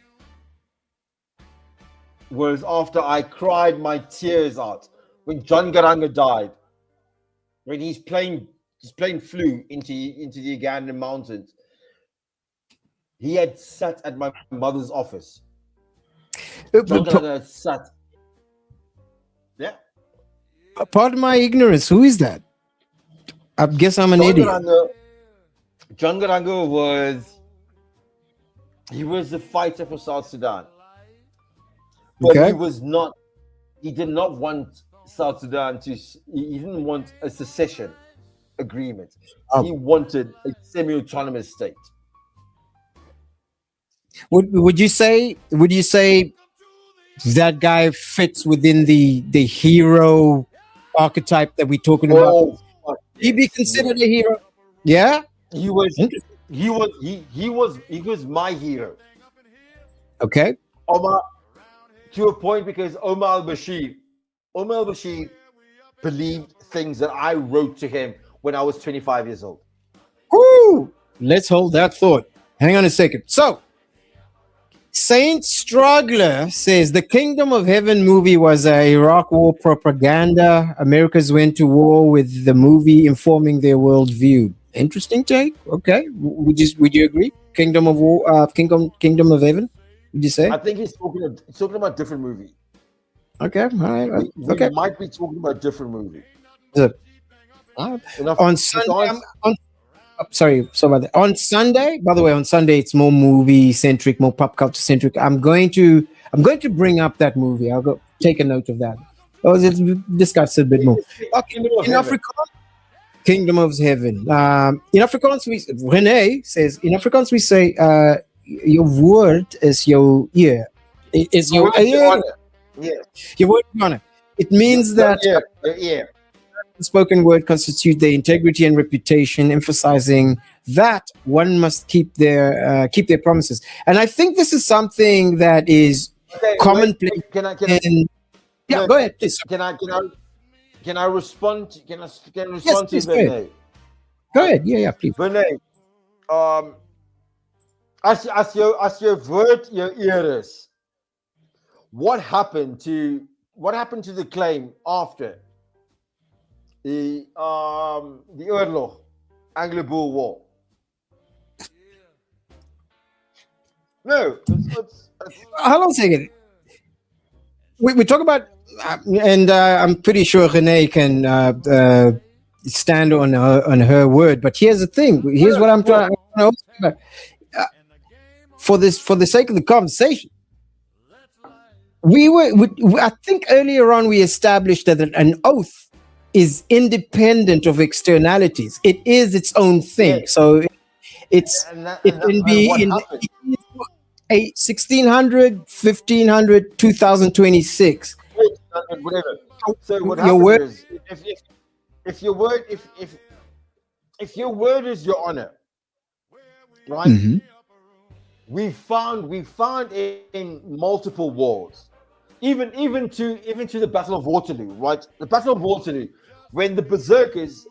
was after I cried my tears out when John Garanga died. When his plane flew into the Ugandan mountains. He had sat at my mother's office. John Garanga had sat. Yeah. Pardon my ignorance. Who is that? I guess I'm an idiot. John Garanga was the fighter for South Sudan. But Okay. He did not want South Sudan he didn't want a secession agreement. He wanted a semi-autonomous state. Would you say that guy fits within the hero archetype that we're talking about? He be considered a hero? Yeah? He was my hero. Okay. Omar, to a point, because Omar al-Bashir believed things that I wrote to him when I was 25 years old. Woo! Let's hold that thought. Hang on a second. So, Saint Struggler says the Kingdom of Heaven movie was a Iraq war propaganda. Americans went to war with the movie informing their worldview. Interesting take. Okay. Would you agree? Kingdom of Heaven? Would you say? I think he's talking about a different movie. Okay. All right. We might be talking about a different movie. On Sunday, sorry about that. On Sunday, by the way, on Sunday it's more movie centric, more pop culture centric. I'm going to bring up that movie. I'll go take a note of that. Let's discuss it a bit more. Okay. In Afrikaans, Kingdom of Heaven. In Afrikaans, René says, in Afrikaans we say, your word is your ear. Is your ear? Yeah. Your word of honor. It means that spoken word constitute their integrity and reputation, emphasizing that one must keep their promises. And I think this is something that is commonplace. Go ahead, please. Can I respond? Can I respond yes, to René? Go ahead. Yeah, please. René, as your word your ear is, what happened to the claim after the oorlog, Anglo-Boer War? No, it's hold on a second. We talk about, and I'm pretty sure René can stand on her word. But here's the thing. Here's what I'm trying to about. For the sake of the conversation, I think earlier on we established that an oath is independent of externalities. It is its own thing. So it can be a 1600, 1500, 2026. Whatever. So what Your happens word- is if your word if your word is your honor, right? Mhm. We found in multiple wars, even to the Battle of Waterloo, right? The Battle of Waterloo, when the berserkers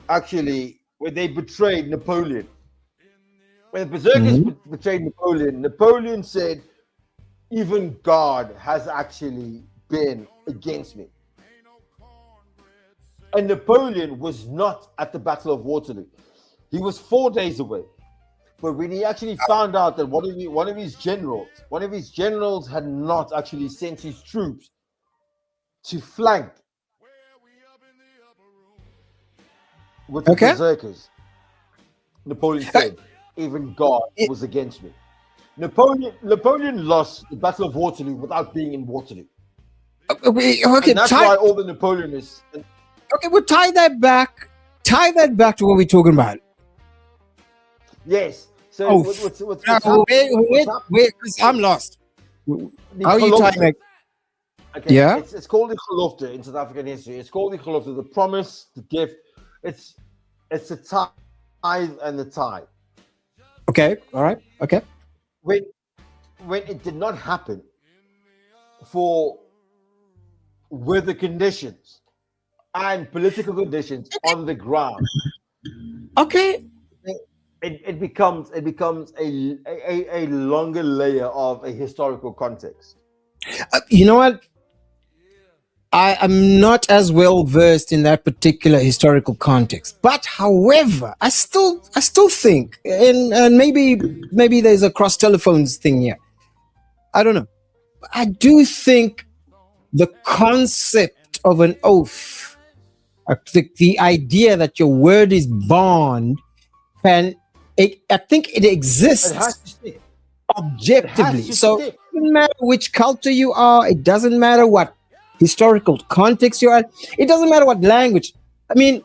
when they betrayed Napoleon. When the berserkers betrayed Napoleon, Napoleon said, "Even God has actually been against me." And Napoleon was not at the Battle of Waterloo. He was 4 days away. But when he actually found out that one of his generals had not actually sent his troops to flank with the berserkers, Napoleon said, "Even God was against me." Napoleon lost the Battle of Waterloo without being in Waterloo. Okay, and that's why all the Napoleonists. Okay, we'll tie that back. Tie that back to what we're talking about. Yes. So wait, because I'm lost. How are you tying it? Okay. Yeah. It's called the gelofte in South African history. It's called the gelofte, the promise, the gift. It's the tithe and the tithe. Okay. All right. Okay. When it did not happen for weather conditions and political conditions on the ground. Okay. It becomes a longer layer of a historical context. You know what? I am not as well versed in that particular historical context, but however, I still think, and maybe there's a cross telephones thing here. I don't know. I do think the concept of an oath, the idea that your word is bond, I think it exists. It has to stay. Objectively. So it doesn't matter which culture you are, it doesn't matter what historical context you are, it doesn't matter what language. I mean,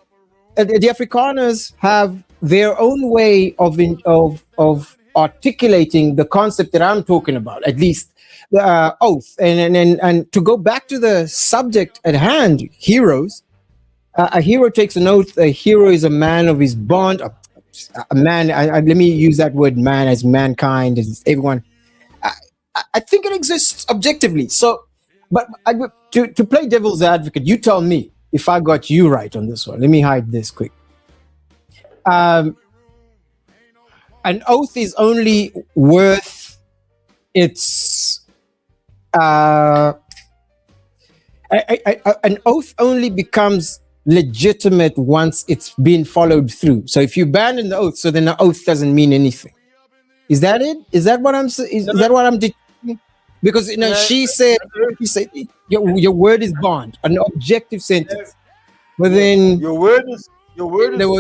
the Afrikaners have their own way of articulating the concept that I'm talking about, at least the oath. And to go back to the subject at hand, heroes. A hero takes an oath. A hero is a man of his bond. A man. Let me use that word "man" as mankind, as everyone. I think it exists objectively. So, but to play devil's advocate, you tell me if I got you right on this one. Let me hide this quick. An oath is only worth its. An oath only becomes legitimate once it's been followed through. So if you abandon the oath, so then the oath doesn't mean anything. Is that it? Is that what I'm? Is that what I'm? Because she said your word is bond, an objective sentence. But then your word is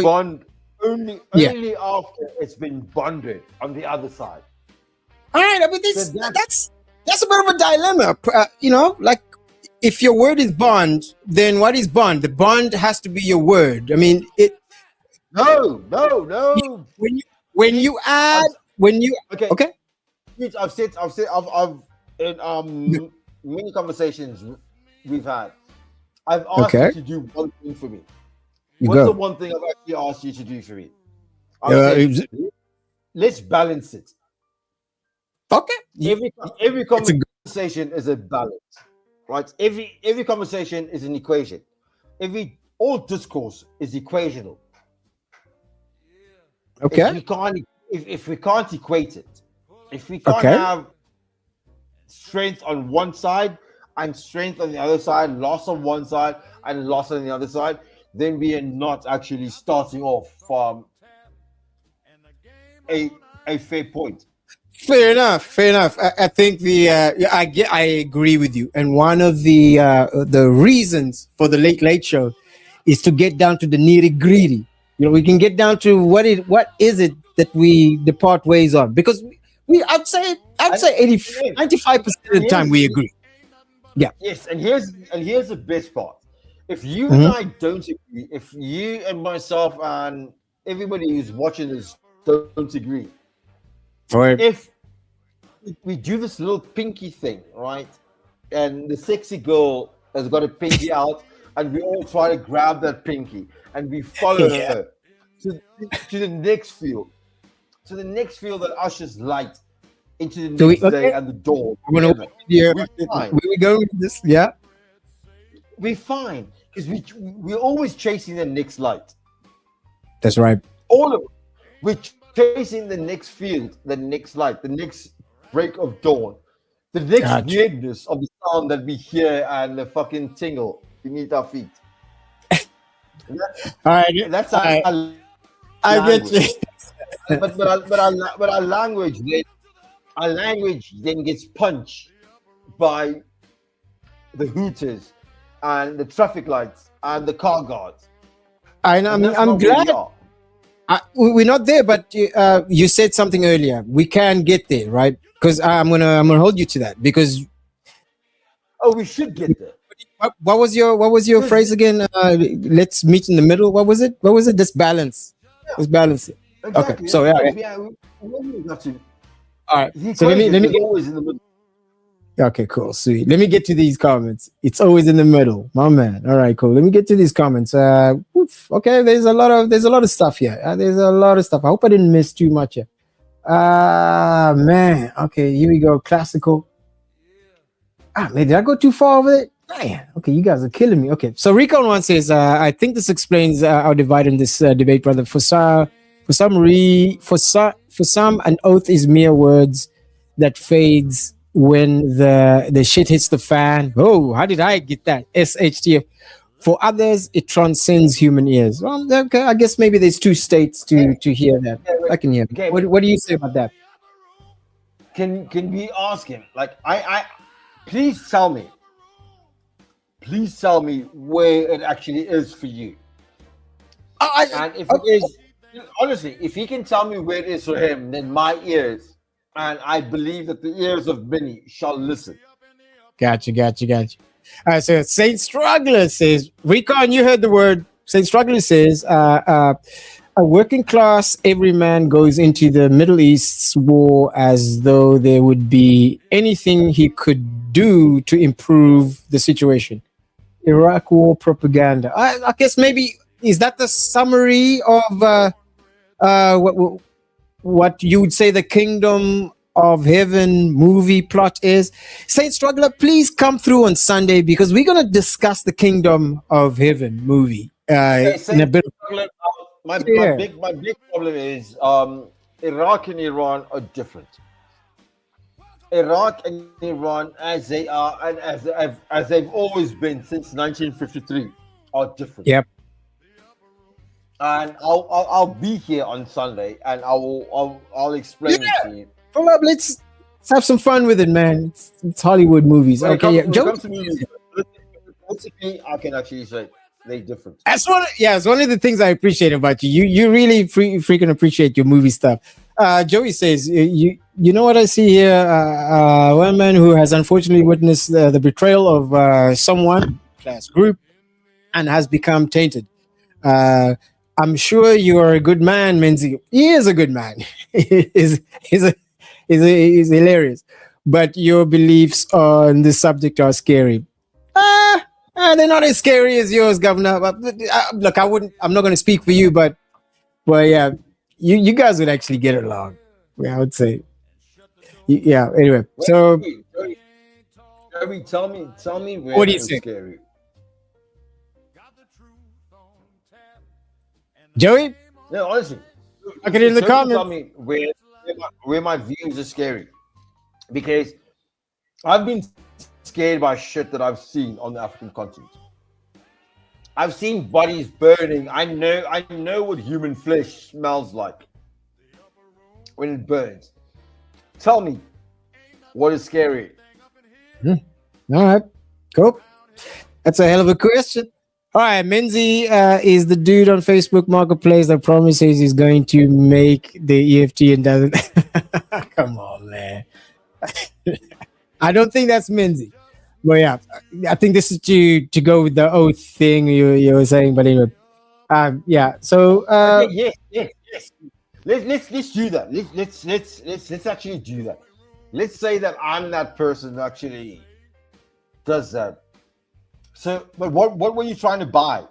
bond only after it's been bonded on the other side. All right, I mean that's a bit of a dilemma. Like if your word is bond, then what is bond? The bond has to be your word. I mean it. No. When you add. Okay. I've in many conversations we've had. I've asked you to do one thing for me. What's the one thing I've actually asked you to do for me? Let's balance it. Okay. Every conversation is a balance, right? Every conversation is an equation. All discourse is equational. Okay. If we can't equate it, if we can't have strength on one side and strength on the other side, loss on one side and loss on the other side, then we are not actually starting off from a fair point. Fair enough. I think I agree with you. And one of the reasons for the Late Show is to get down to the nitty gritty. We can get down to what is it that we depart ways on, because I'd say 95% of the time we agree. Yeah. Yes, and here's the best part. If you and I don't agree, if you and myself and everybody who's watching this don't agree, right. we do this little pinky thing, right? And the sexy girl has got a pinky out, and we all try to grab that pinky, and we follow her to the next field. To the next field that ushers light into the next day and the dawn. Where we go with this? Yeah. We're fine because we're always chasing the next light. That's right. All of it. We're chasing the next field, the next light, the next break of dawn, the next weirdness of the sound that we hear and the fucking tingle beneath our feet. That's our I get you. but our language then gets punched by the hooters and the traffic lights and the car guards. I'm glad we're not there, but you said something earlier. We can get there, right? Because I'm gonna hold you to that. Because we should get there. What was your phrase again? Let's meet in the middle. What was it? This balance. Let's balance it. Exactly. Okay. So we have to. All right. So let me always in the middle. Okay, cool, sweet. Let me get to these comments. It's always in the middle, my man. All right, cool. Let me get to these comments. Okay, there's a lot of stuff here. There's a lot of stuff. I hope I didn't miss too much here. Man. Okay, here we go. Classical. Man, did I go too far over it? Man. Okay, you guys are killing me. Okay, so Recon one says, I think this explains our divide in this debate, brother. For some, an oath is mere words that fades when the shit hits the fan. Oh, how did I get that? SHTF. For others, it transcends human ears. Well, okay, I guess maybe there's two states to hear that. I can hear. Okay, what do you say about that? Can we ask him? Like, I please tell me where it actually is for you. And if it is, honestly, if he can tell me where it is for him, then my ears, and I believe that the ears of many shall listen. Gotcha. So Saint Struggler says, Recon, you heard the word. Saint Struggler says, a working class everyman goes into the Middle East's war as though there would be anything he could do to improve the situation. Iraq war propaganda. I guess maybe, is that the summary of what you would say the Kingdom of Heaven movie plot is? Saint Struggler, please come through on Sunday because we're going to discuss the Kingdom of Heaven movie in a bit. My big problem is Iraq and Iran are different. Iraq and Iran, as they are and as they've always been since 1953, are different. Yep. And I'll be here on Sunday, and I'll explain it to you. Hold up, let's have some fun with it, man. It's Hollywood movies. When okay, it comes to movies, I can actually say they're different. It's one of the things I appreciate about you. You really freaking appreciate your movie stuff. Joey says, you know what I see here? One man who has unfortunately witnessed the betrayal of someone, class group, and has become tainted. I'm sure you are a good man, Menzi. He is a good man. He's hilarious. But your beliefs on this subject are scary. They're not as scary as yours, Governor. Look, I'm not going to speak for you, but yeah, you guys would actually get along. Yeah, I would say. Yeah. Anyway, so Joey, tell me where what do you think? Scary. Joey? No, honestly. I can in the comments. Tell me where my views are scary, because I've been scared by shit that I've seen on the African continent. I've seen bodies burning. I know what human flesh smells like when it burns. Tell me, what is scary? All right, cool. That's a hell of a question. All right, Menzi is the dude on Facebook Marketplace that promises he's going to make the EFT and doesn't. Come on, man. I don't think that's Menzi. But yeah, I think this is to go with the oath thing you were saying. But anyway, yeah. So yes. Let's do that. Let's actually do that. let's say that I'm that person that actually does that. So, but what were you trying to buy?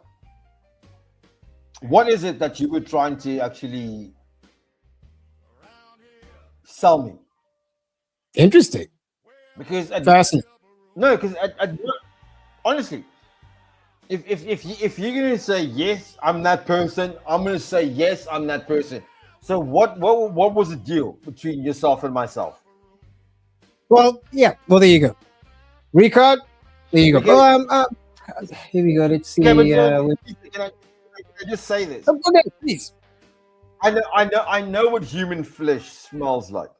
What is it that you were trying to actually sell me? Interesting. Because Fascinating. no, because honestly, if you're gonna say yes, I'm that person, I'm gonna say yes, I'm that person. So what was the deal between yourself and myself? Well, yeah. Well, there you go. Recon. There you go. Because- Here we go. Let's see. Okay, but can I just say this? Okay, please. I know what human flesh smells like.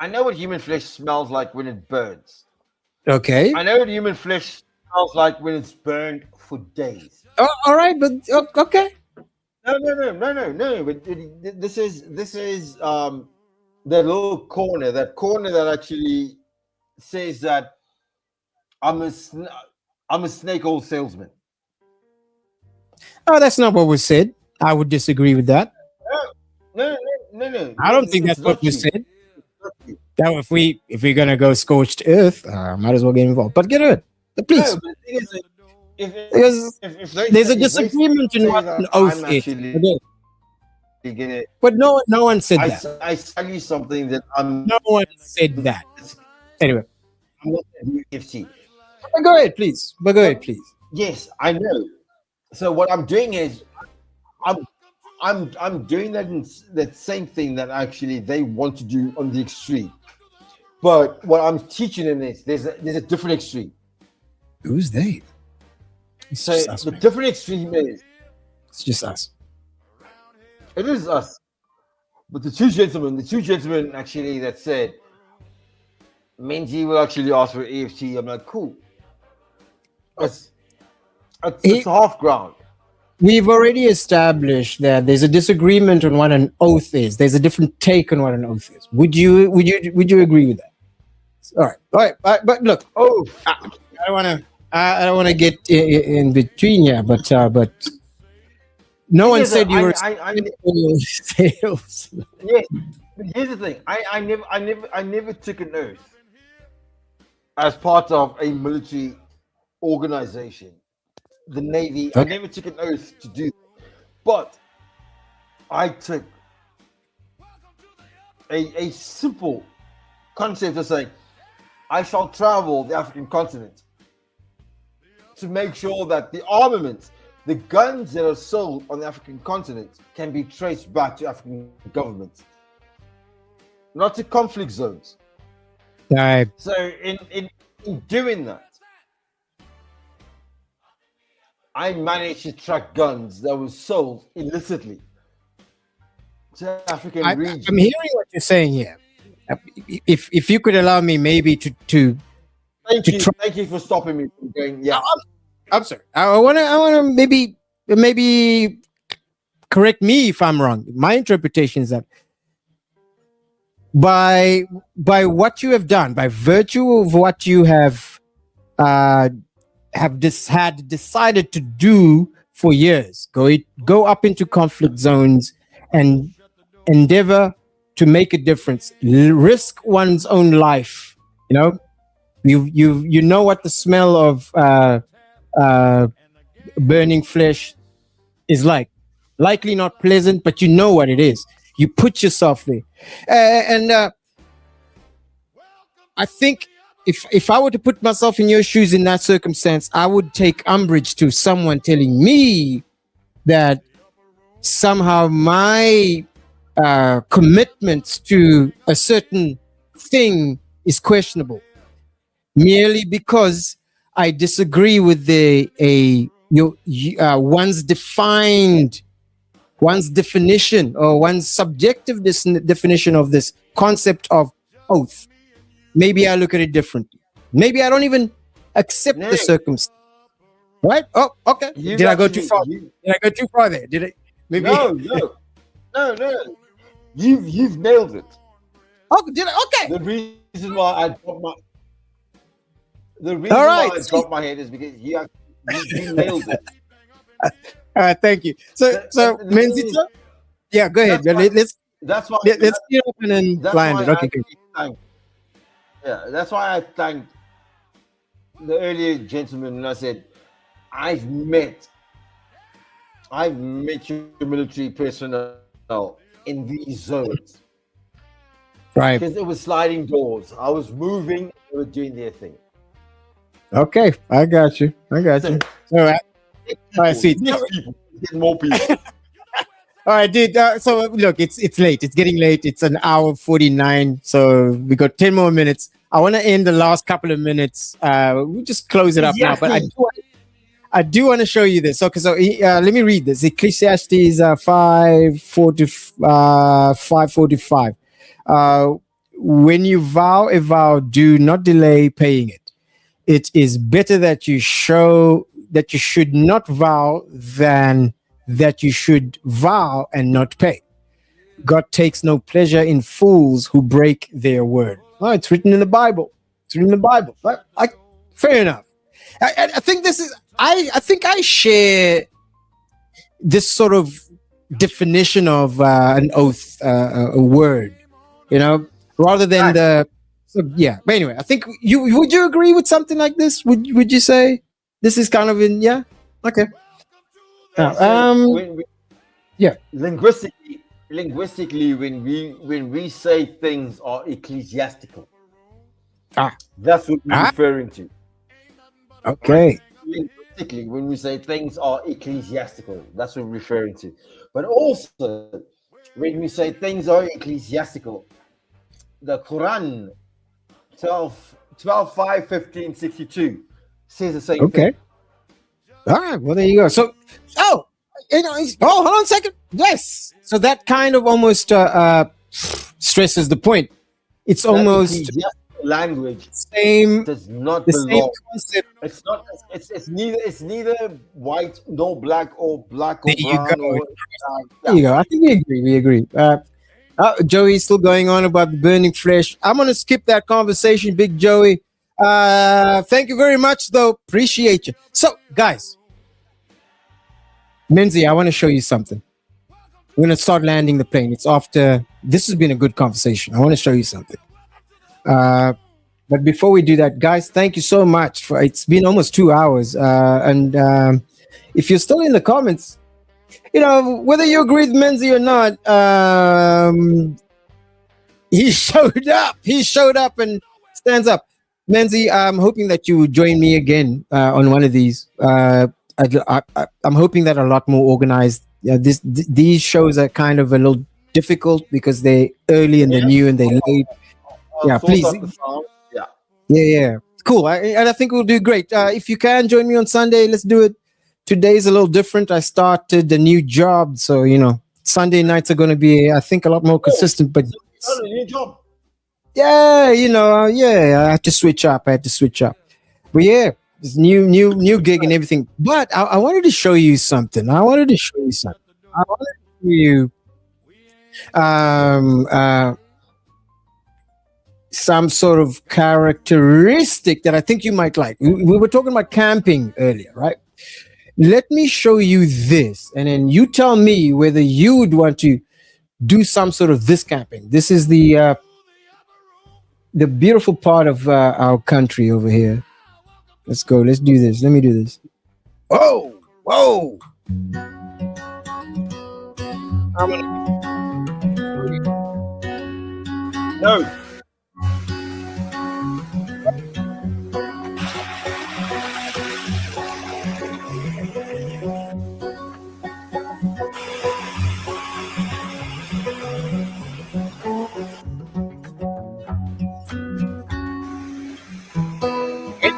I know what human flesh smells like when it burns. Okay. I know what human flesh smells like when it's burned for days. Oh, all right, but okay. No. But this is the little corner. That corner that actually says that I'm a snake oil salesman. Oh, that's not what was said. I would disagree with that. No. I don't think that's what was said. Now, if we're gonna go scorched earth, might as well get involved. But get it, please. No, but the thing is that if There's a disagreement in what an oath is. Okay. But no one said that. I tell you something that I'm. No one said that. Anyway, I'm not EFT. But go ahead, please. Yes, I know. So what I'm doing is, I'm doing that same thing that actually they want to do on the extreme. But what I'm teaching them is there's a different extreme. Who's they? So the different extreme is it's just us. It is us. But the two gentlemen actually that said Menzi will actually ask for EFT. I'm like, cool. It's half ground. We've already established that there's a disagreement on what an oath is. There's a different take on what an oath is. Would you agree with that? All right. But look, I don't want to get in between here, but no one said you were sales. Yes, but here's the thing. I never took an oath as part of a military organization. The Navy. Okay. I never took an oath to do that. But I took a simple concept of saying I shall travel the African continent to make sure that the armaments, the guns that are sold on the African continent can be traced back to African governments, not to conflict zones. Right. So in doing that, I managed to track guns that were sold illicitly to African regions. I'm hearing what you're saying here. If you could allow me maybe to thank you for stopping me from going. Yeah, I'm sorry. I want to maybe correct me if I'm wrong. My interpretation is that by what you have done, by virtue of what you have decided to do for years, go up into conflict zones and endeavor to make a difference, risk one's own life. You know, you know what the smell of burning flesh is like. Likely not pleasant, but you know what it is. You put yourself there, and I think if I were to put myself in your shoes in that circumstance, I would take umbrage to someone telling me that somehow my commitment to a certain thing is questionable, merely because I disagree with one's definition or one's subjective definition of this concept of oath. Maybe I look at it differently. Maybe I don't even accept the circumstance. Right? Oh, okay. Did I go too far? Did I go too far there? Did I? Maybe. No. You've nailed it. Oh, did I? Okay. The reason why I dropped my head is because you nailed it. All right, thank you. So Menzi, yeah, go ahead. That's why. Let's get open and landed. Okay, good. Yeah, that's why I thanked the earlier gentleman when I said I've met your military personnel in these zones. Right. Because it was sliding doors. I was moving, they were doing their thing. Okay, I got you. So, all right, sweet. More people. All right, dude. So look, it's late. It's getting late. It's an hour 49. So we got 10 more minutes. I want to end the last couple of minutes. We'll just close it up now. But I do want to show you this. Okay, so let me read this. Ecclesiastes 5:45. When you vow a vow, do not delay paying it. It is better that you should not vow than that you should vow and not pay. God takes no pleasure in fools who break their word. Oh, it's written in the Bible. But fair enough. I think this is. I think I share this sort of definition of an oath, a word. Rather than the. So, yeah. But anyway, I think would you agree with something like this? Would you say this is kind of in? Yeah. Okay. Yeah. Linguistically, when we say things are ecclesiastical, that's what we're referring to. Okay. Linguistically, when we say things are ecclesiastical, that's what we're referring to. But also, when we say things are ecclesiastical, the Quran 12:5:15:62 says the same thing. All right, well, there you go. So, hold on a second. Yes. So that kind of almost stresses the point. It's almost language. Same does not the belong. same concept. It's not. It's neither white nor black or brown. There you go. I think we agree. Joey's still going on about the burning flesh. I'm going to skip that conversation, Big Joey. Thank you very much, though. Appreciate you. So, guys, Menzi, I want to show you something. We're going to start landing the plane. It's after. This has been a good conversation. I want to show you something. But before we do that, guys, thank you so much. It's been almost 2 hours. And if you're still in the comments, whether you agree with Menzi or not, he showed up. He showed up and stands up. Menzi, I'm hoping that you would join me again on one of these. I'm hoping that a lot more organized. These shows are kind of a little difficult because they're early and they're new and they're late. Yeah, please. Yeah. Cool. And I think we'll do great. If you can join me on Sunday, let's do it. Today's a little different. I started a new job, so Sunday nights are going to be, I think, a lot more consistent. But a new job. Yeah, I had to switch up. But yeah, it's new gig and everything. But I wanted to show you something. I wanted to show you some sort of characteristic that I think you might like. We were talking about camping earlier, right? Let me show you this, and then you tell me whether you would want to do some sort of this camping. This is the beautiful part of our country over here. Let's go. Let's do this. Let me do this. Whoa! No.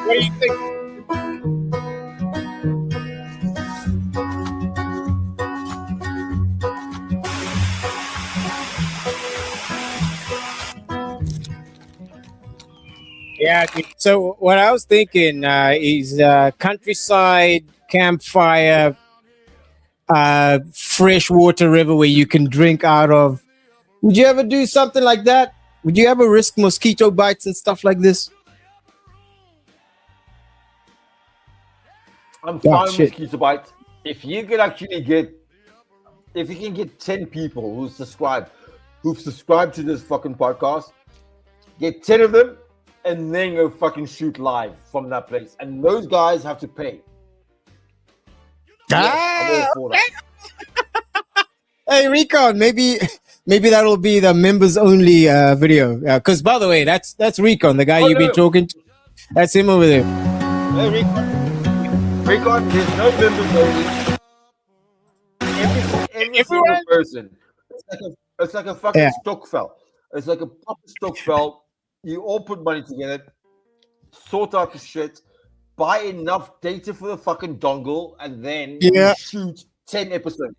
What do you think? Yeah. So what I was thinking is countryside campfire, freshwater river where you can drink out of. Would you ever do something like that? Would you ever risk mosquito bites and stuff like this? I'm fine with mosquito bites. If you can get 10 people who subscribe, who've subscribed to this fucking podcast. Get 10 of them, and then go fucking shoot live from that place. And those guys have to pay. Yes, I'm all for that. Hey, Recon, maybe that'll be the members only video. Because by the way, that's Recon, the guy you've been talking to. That's him over there. Hey, Recon, there's no members only. Every single person. It's like a fucking stokvel. It's like a proper stokvel. You all put money together, sort out the shit, buy enough data for the fucking dongle, and then you shoot 10 episodes.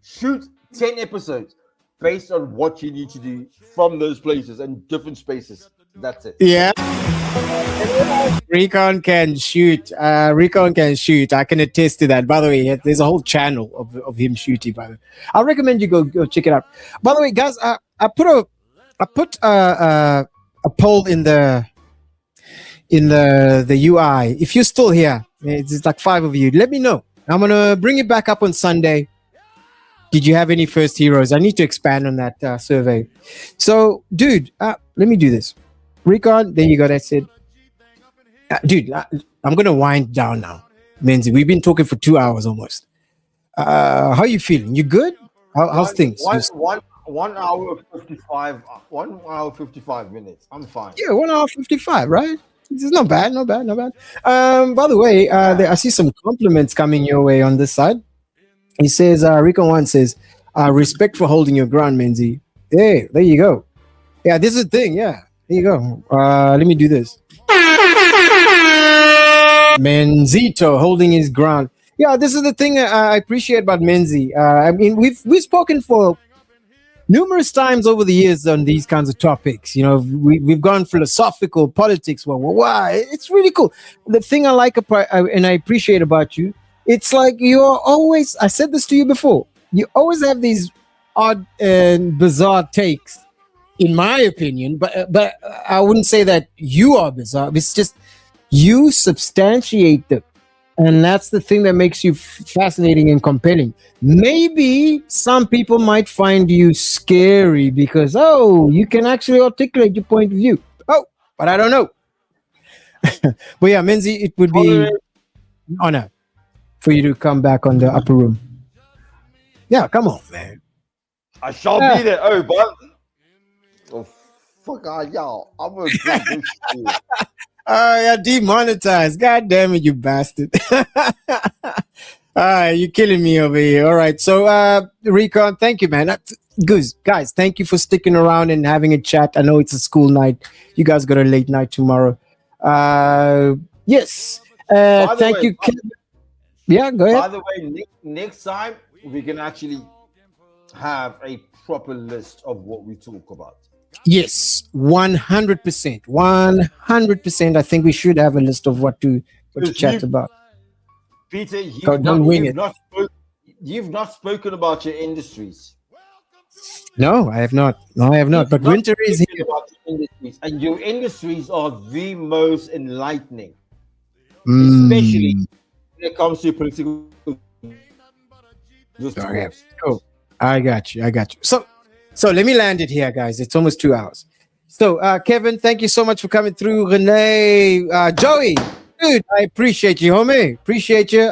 Shoot 10 episodes based on what you need to do from those places and different spaces. That's it. Yeah. Recon can shoot. Recon can shoot. I can attest to that. By the way, there's a whole channel of him shooting. By the way, I recommend you go check it out. By the way, guys, I put a poll in the UI. If you're still here, it's like 5 of you. Let me know. I'm gonna bring it back up on Sunday. Did you have any first heroes? I need to expand on that survey. So, dude, let me do this. Recon, there you go. That's it. Dude, I'm going to wind down now. Menzi, we've been talking for 2 hours almost. How are you feeling? You good? How's things? 1 hour 55. 1 hour 55 minutes. I'm fine. Yeah, 1 hour 55, right? This is not bad. By the way, I see some compliments coming your way on this side. He says, Recon 1 says, respect for holding your ground, Menzi. Hey, there you go. Yeah, this is the thing. Yeah, there you go. Let me do this. Menzito holding his ground. Yeah, this is the thing I appreciate about Menzi. I mean, we've spoken for numerous times over the years on these kinds of topics. You know, we've gone philosophical, politics. Why? It's really cool. The thing I like and I appreciate about you, it's like you're always, I said this to you before, you always have these odd and bizarre takes, in my opinion, but I wouldn't say that you are bizarre. It's just you substantiate them. And that's the thing that makes you fascinating and compelling. Maybe some people might find you scary because, you can actually articulate your point of view. But I don't know. But yeah, Menzi, it would be an honor for you to come back on the upper room. Yeah, come on, man. I shall be there. But fuck y'all. I'm gonna do this shit. Yeah, demonetized. God damn it, you bastard. All right, you're killing me over here. All right, so Recon, thank you, man. Guys, thank you for sticking around and having a chat. I know it's a school night. You guys got a late night tomorrow. Yes. Thank you. Yeah, go ahead. By the way, next time we can actually have a proper list of what we talk about. Yes, 100%. 100%. I think we should have a list of what to chat about. Peter, you've not spoken about your industries. No, I have not. But winter is here. And your industries are the most enlightening, especially when it comes to political. Okay. Cool. I got you. So let me land it here, guys. It's almost 2 hours. So Kevin, thank you so much for coming through. Renee, Joey, dude, I appreciate you, homie. Appreciate you.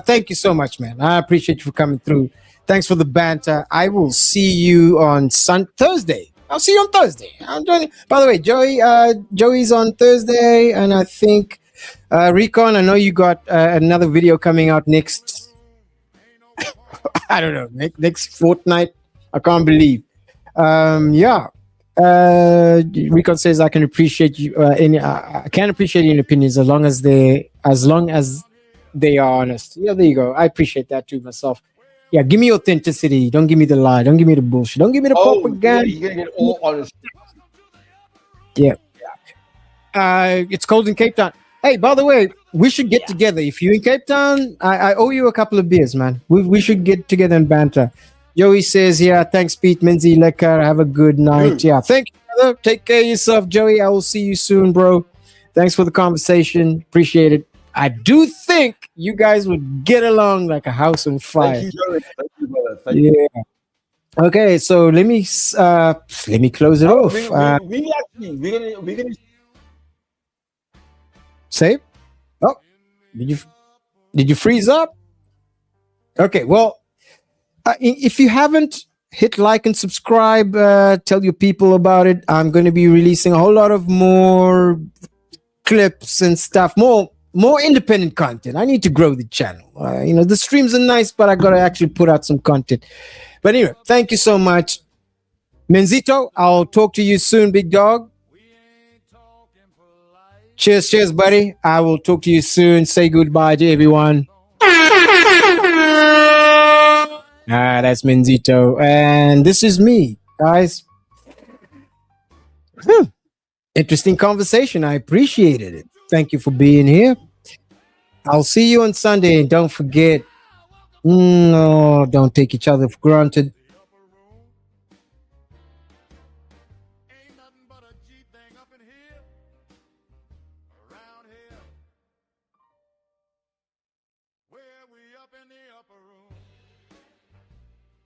Thank you so much, man. I appreciate you for coming through. Thanks for the banter. I will see you on Thursday. I'll see you on Thursday. By the way, Joey's on Thursday, and I think Recon, I know you got another video coming out next. I don't know, next fortnight. I can't believe. Recon says I can appreciate you. I can appreciate your opinions as long as they are honest. Yeah, there you go. I appreciate that too myself. Yeah, give me authenticity. Don't give me the lie. Don't give me the bullshit. Don't give me the propaganda. You're gonna get all honest. Yeah. It's cold in Cape Town. Hey, by the way, we should get together. If you're in Cape Town, I owe you a couple of beers, man. We should get together and banter. Joey says, yeah, thanks, Pete. Menzi, lekker. Have a good night. Yeah, thank you, brother. Take care of yourself, Joey. I will see you soon, bro. Thanks for the conversation. Appreciate it. I do think you guys would get along like a house on fire. Thank you, Joey. Thank you, brother. Thank you. Okay, so let me close it off. We're gonna Say, oh, did you freeze up? Okay, well, if you haven't hit like and subscribe, tell your people about it. I'm going to be releasing a whole lot of more clips and stuff, more independent content. I need to grow the channel. The streams are nice, but I got to actually put out some content. But anyway, thank you so much, Menzito. I'll talk to you soon, big dog. Cheers, buddy. I will talk to you soon. Say goodbye to everyone. That's Menzito. And this is me, guys. Interesting conversation. I appreciated it. Thank you for being here. I'll see you on Sunday. And don't forget, no, don't take each other for granted. Where we up in the upper room.